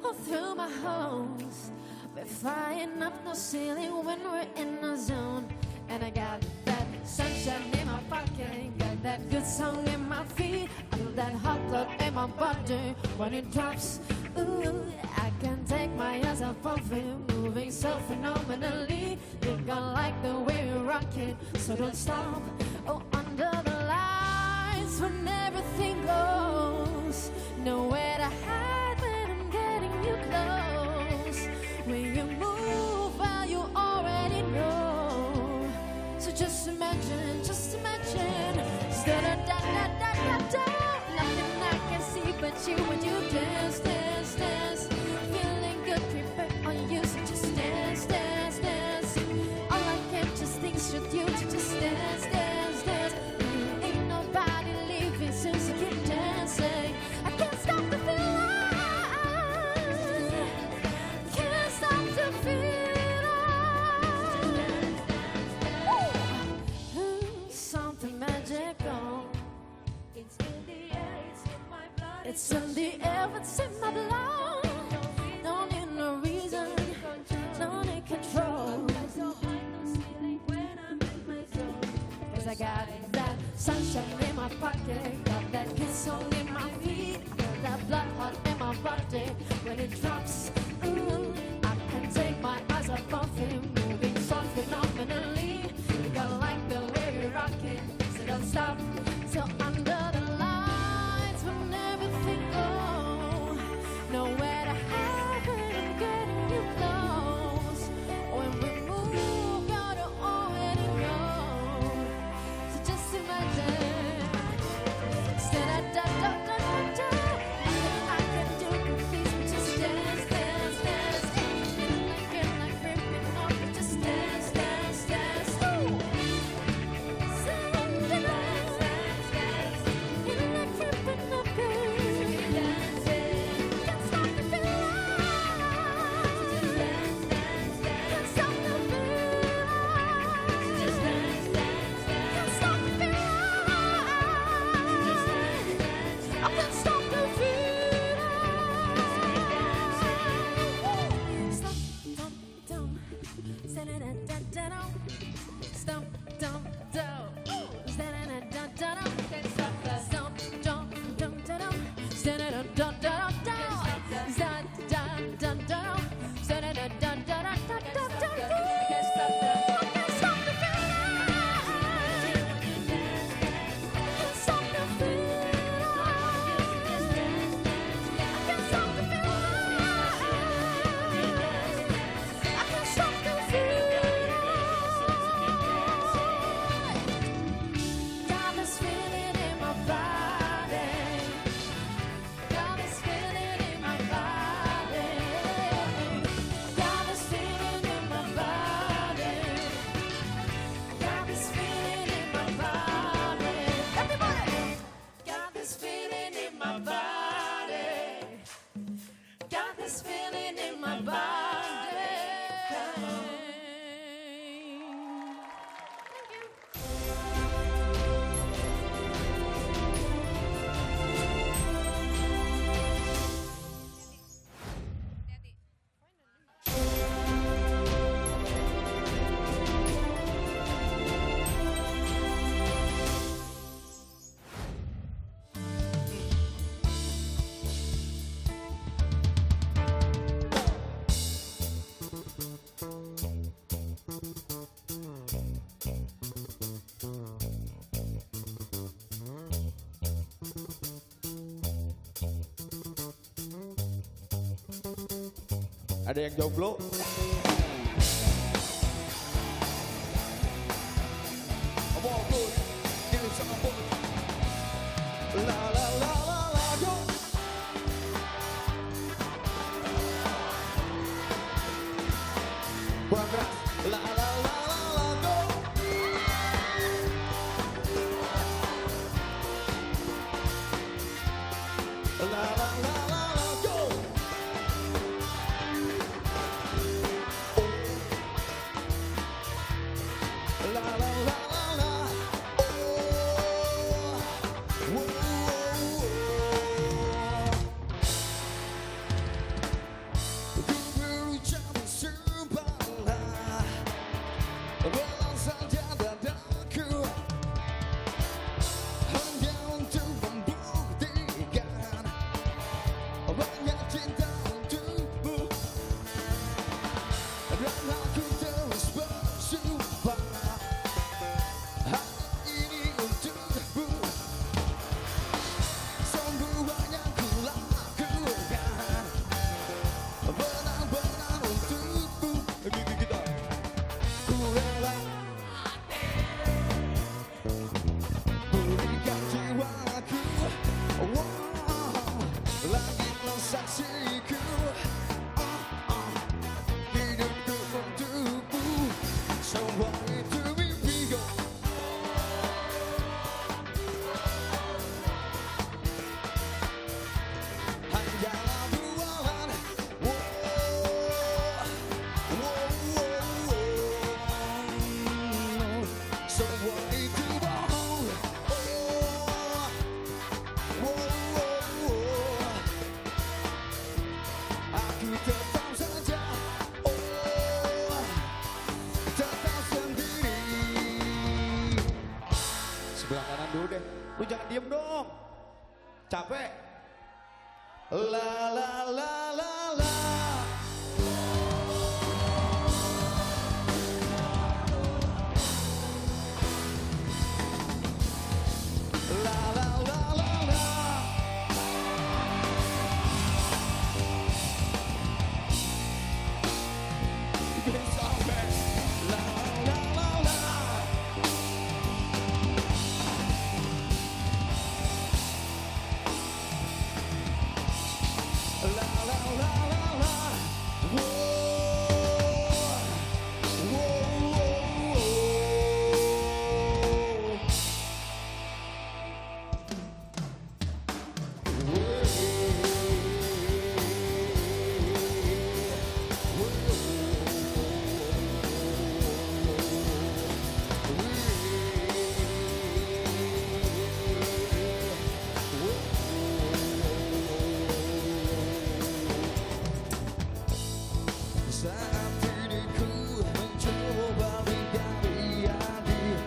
all through my homes. We're flying up no ceiling when we're in the zone. And I got that sunshine in my pocket, got that good song in my feet. I feel that hot blood in my body when it drops. Ooh, I can't take my eyes off of him, moving so phenomenally. You're gonna like the way we rock it, so don't stop. Oh, under the lights when everything goes, nowhere to hide when I'm getting you close. When you move, well, you already know. So just imagine, da-da-da-da-da-da-da. Nothing I can see but you when you dance, dance, dance. Feeling good, prepare on you, so just dance, dance, dance. All I can just think is with you to just dance, dance, dance. Ain't nobody leaving since you keep dancing. I can't stop the feeling. Can't stop the feeling. Something magical. It's in the air, it's in my blood. It's in the air, it's in my blood. Don't need no reason, no need control. Cause I got that sunshine in my pocket, got that good song in my feet, I feel that blood hot in my body when it drops. Ooh, I can't take my eyes off of him, moving so phenomenally. You gotta like the way we rock it, so don't stop. So under the lights when everything goes, nowhere to hide when I'm getting you close. When we move, you already know. So just imagine. Da-da-da-da-da-da. Nothing I can do, please just dance. Ada yang jomblo? Come on, good. Give me some good. La la la la la, go. Kurang keras. La la la la la, go. La la la la la, go. La la la la la. Oh, whoa, ku berucap sembahlah, belah saja dadaku hanya untuk membuktikan banyak cinta untukmu, dan aku terus bersumpah hari ini untukmu. Semua yang ku lakukan benar-benar untukmu. Gigi kita, ku rela berikan jiwaku. Wow, langitlah saksiku. Hidupku untukmu, semua itu mimpiku. Hanyalah bualan. Wow, wow, wow, wow. Semua itu bohong. Oh, wow, wow, wow. Aku tetap saja, oh, tetap sendiri. Sebelah kanan dulu deh. Lu jangan diem dong. Capek. La la la la la. La la la la la. It's all back. La la la la. La la la la la. Whoa, whoa, whoa, saat ini ku mencoba menghindari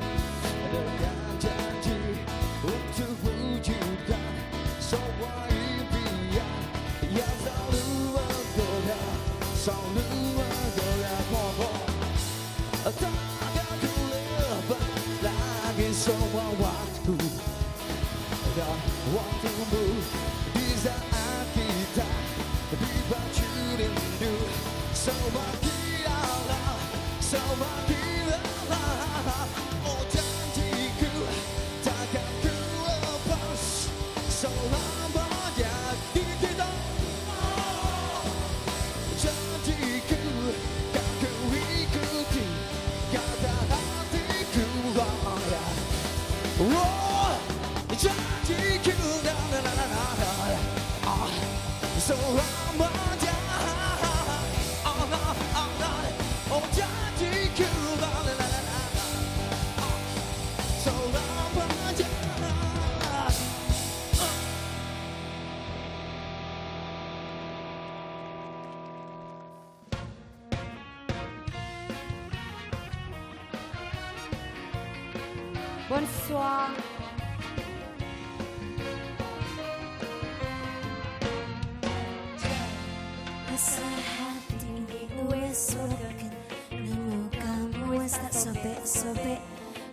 dengan janji untuk wujudkan semua impian yang selalu menggoda, selalu menggoda pokok. Takkan ku lepas lagi semua waktu dan waktumu di saat kita dipacu rindu. Semakin lama, semakin lama, oh janjiku takkan ku lepas selamanya di kita. Janjiku kan ku ikuti kata hatiku. Oh, janjiku selamanya. Oh janjiku selamanya. Bonsoir. Asa hati wes sodakan nemu kamu wes tak sobek-sobek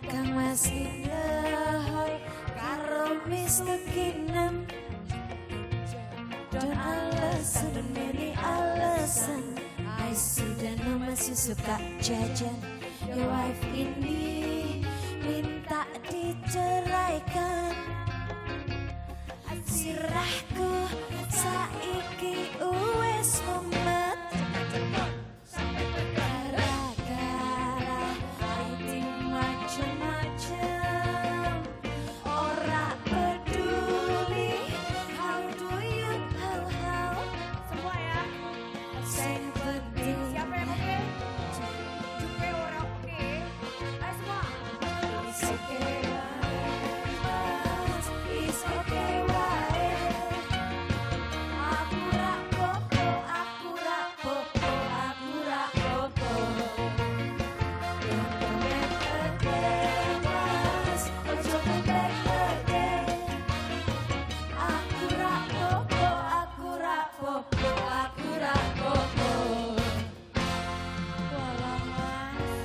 kang masih lehoy karo mistekinem don alasan meni alasan sudah masih suka jajan. Your wife ini minta diceraikan. Sirahku saiki wes mumet. Gara-gara hati macem-macem. Ora peduli. How do you how? Semua ya. Sing penting. Siapa yang oke? Jupe orang oke. Ayo semua. It's okay, but it's okay, right? Aku rak popo, aku rak popo, aku rak popo. Don't come back again, mas. Ojo come back again. Aku rak popo, aku rak popo, aku rak popo. Walah mas,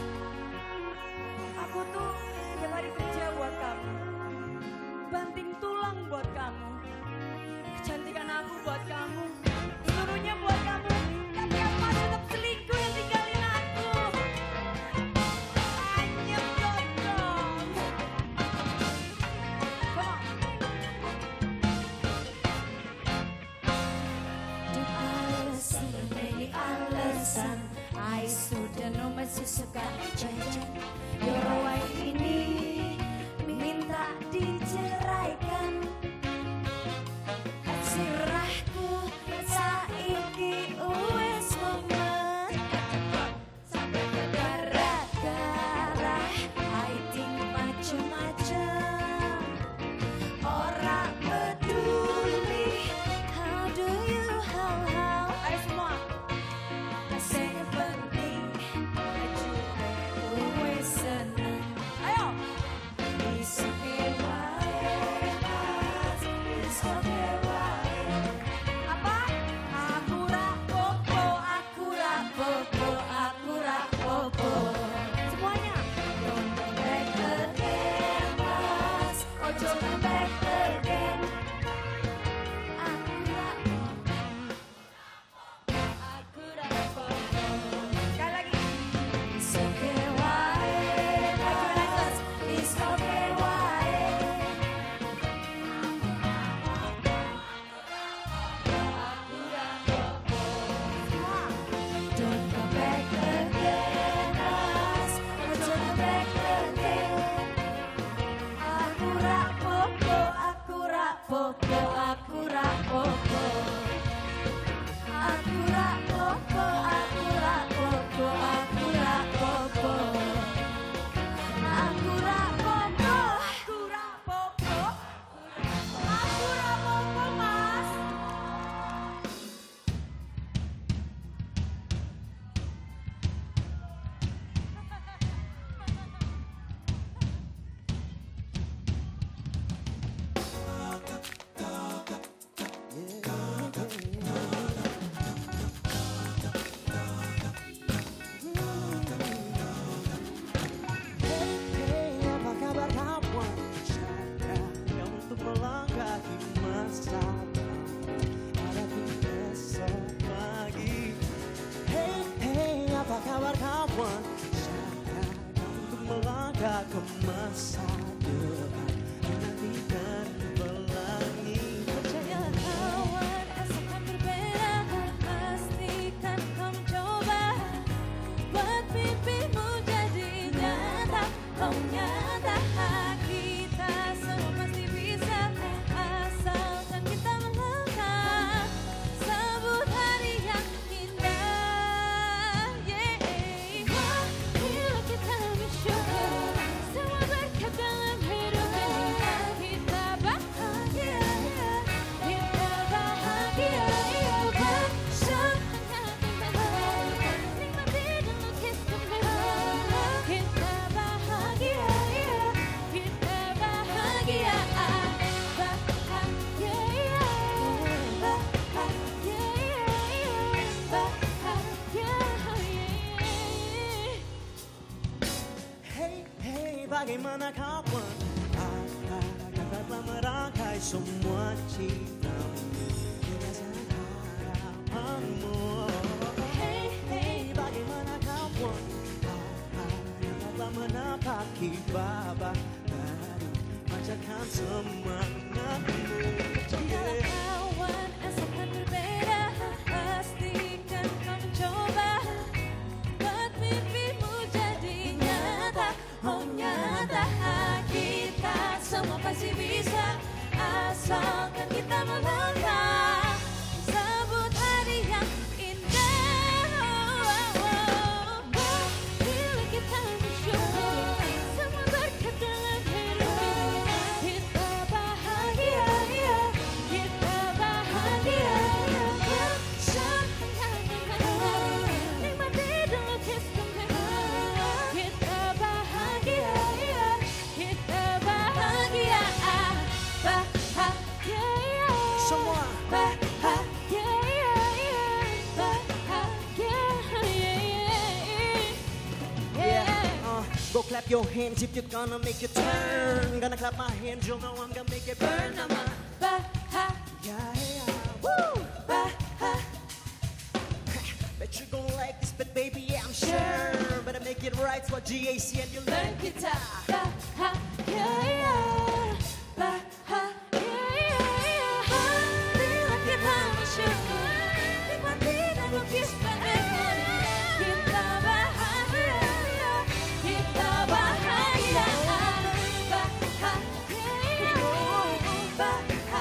aku tuh tiap hari kerja buat kamu, banting tulang buat kamu, kecantikan aku buat kamu, seluruhnya buat kamu. Tapi apa tetap selingkuh yang tinggalin aku? Anyep dong. Come on. Ini alasan I sudah masih suka jajan. Your wife ini minta diceraikan. Sirahku saiki wes mumet. Gara-gara I think macem-macem. Ora peduli. How do you how? Ayo semua. Sing penting. Wes seneng. Ayo. It's okay, why? It's okay, why? Apa? Aku rak popo, aku rak popo, aku rak popo. Semuanya. Don't come back again, mas. Ojo come back again. Aku rak popo. Aku rak popo. Sekali lagi. It's okay, why? It's okay, why? Don't come back again, mas. Ojo come back again. Aku rak popo, aku rak popo, aku rak popo. Aku rak popo, aku rak popo, aku rak popo. Aku rak popo, aku rak popo. Aku rak popo, mas. Hey, apa kabar kawan? Siapkah untuk melangkah di masa depan? Hadapi besok pagi. Hey, apa kabar kawan? Siapkah untuk melangkah ke masa depan? Menantikan pelangi. Percayalah kawan, esok kan berbeda. Pastikan kau mencoba buat mimpimu jadi nyata. Oh nyata, kita semua pasti bisa asalkan kita melangkah. Sambut hari yang indah. Yeah. Wah, bila kita bersyukur, semua berkat dalam hidup ini. Kita bahagia, kita bahagia. Bersama nikmati dan lukis kembali. Kita bahagia, kita bahagia. Hey, bagaimana kawan? Apakah kau telah merangkai semua cintamu? Berdasarkan harapanmu. Hey, semangatmu. Janganlah kawan asalkan berbeda, pastikan kau mencoba buat mimpimu jadi nyata. Oh nyata, kita semua pasti bisa asalkan kita melangkah. Sambut hari yang indah. Bila kita bersyukur, semua berkat dalam hidup ini. Kita bahagia, kita bahagia. Nikmati dulu kesenangan. Kita bahagia, kita bahagia. Bahagia, Semua bahagia, bahagia. Go clap your hands if you're gonna make it turn. Gonna clap my hands, you'll know I'm gonna make it burn. I'm a Bahagia, woo. bahagia. Bet you gon' like this, but baby, yeah, I'm sure. Better make it right, what GAC and you learn guitar. Bahagia, bahagia. Bila kita bersyukur, nikmati dan lukis memori. Kita bahagia, kita bahagia. Bahagia, bahagia.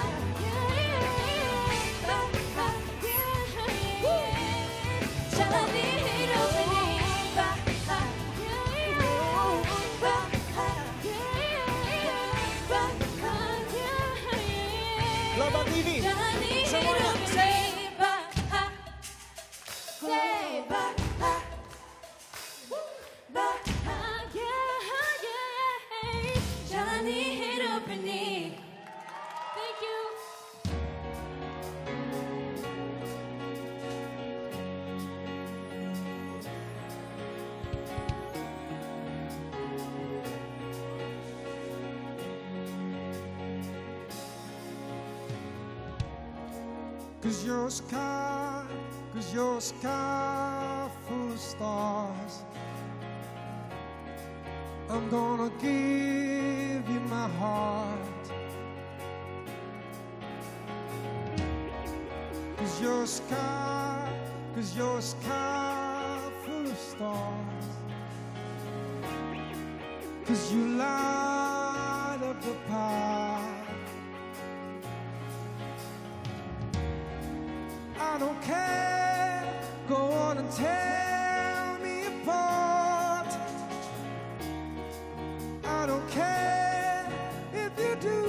Jalani hidup ini. Bahagia, bahagia. Global TV, Jalani semuanya. hidup ini. Bahagia, bahagia. Jalani hidup ini. Thank you. Cause you're a sky full of stars. I'm gonna give you my heart. Cause you're a sky full of stars. Cause you light up the path. I don't care, go on and tear me apart. I don't care if you do.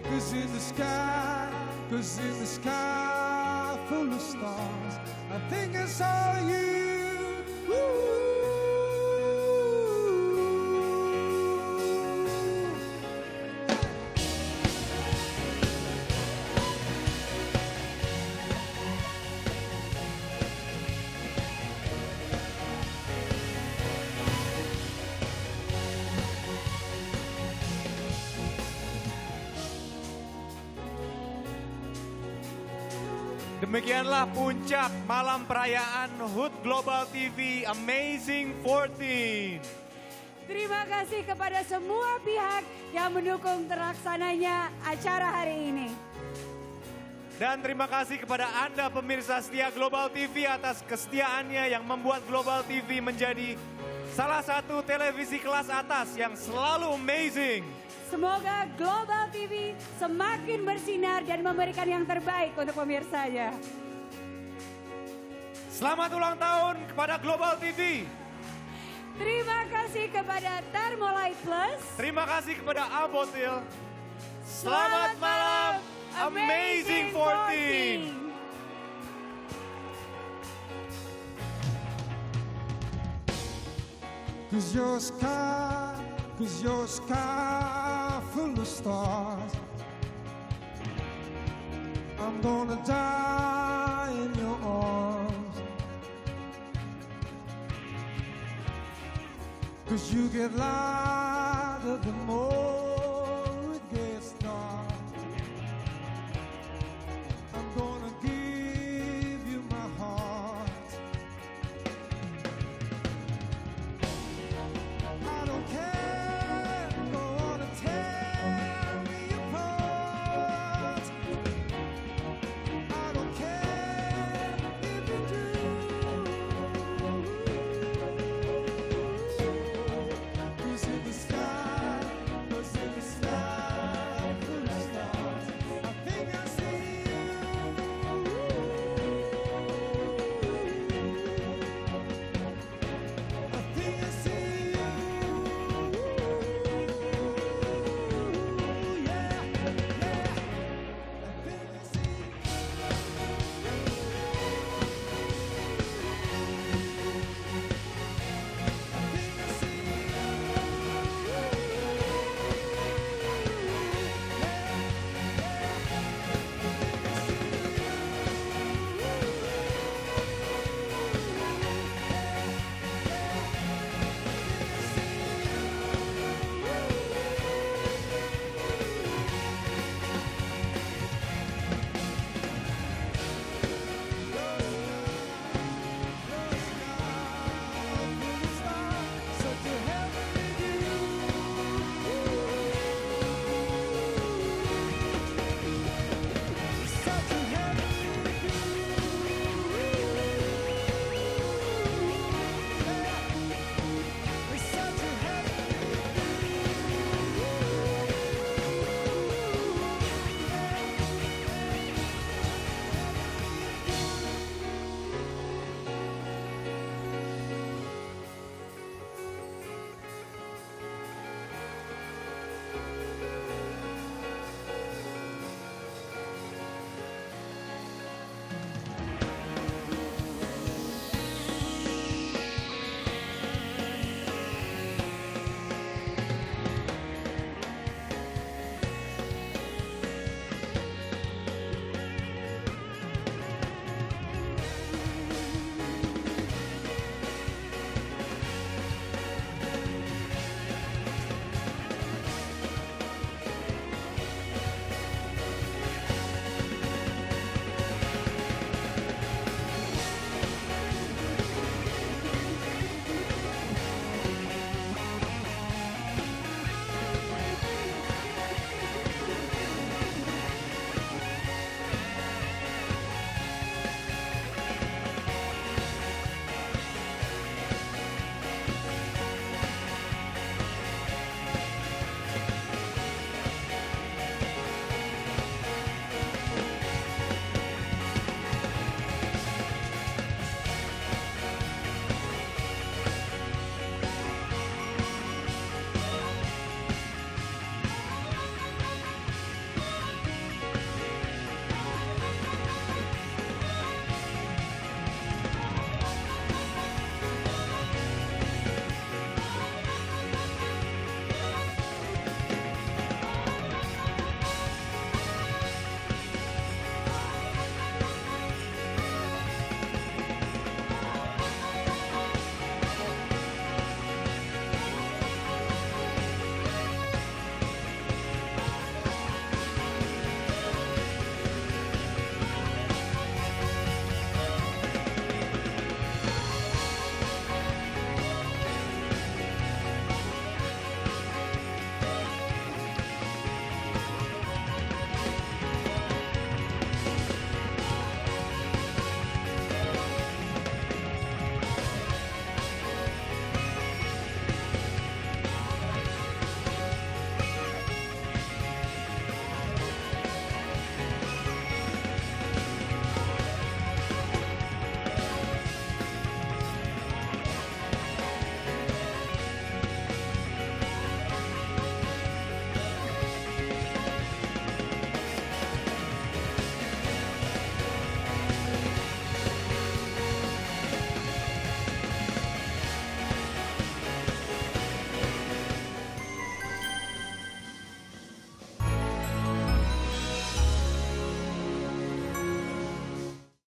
'Cause in the sky full of stars, I think I saw you. Demikianlah puncak malam perayaan HUT Global TV Amazing 14. Terima kasih kepada semua pihak yang mendukung terlaksananya acara hari ini. Dan terima kasih kepada Anda pemirsa setia Global TV atas kesetiaannya yang membuat Global TV menjadi salah satu televisi kelas atas yang selalu amazing. Semoga Global TV semakin bersinar dan memberikan yang terbaik untuk pemirsanya. Selamat ulang tahun kepada Global TV. Terima kasih kepada Thermolite Plus. Terima kasih kepada Abotil. Selamat malam Amazing 14. Cause you're a sky full of stars. I'm gonna die in your arms. Cause you get lighter the more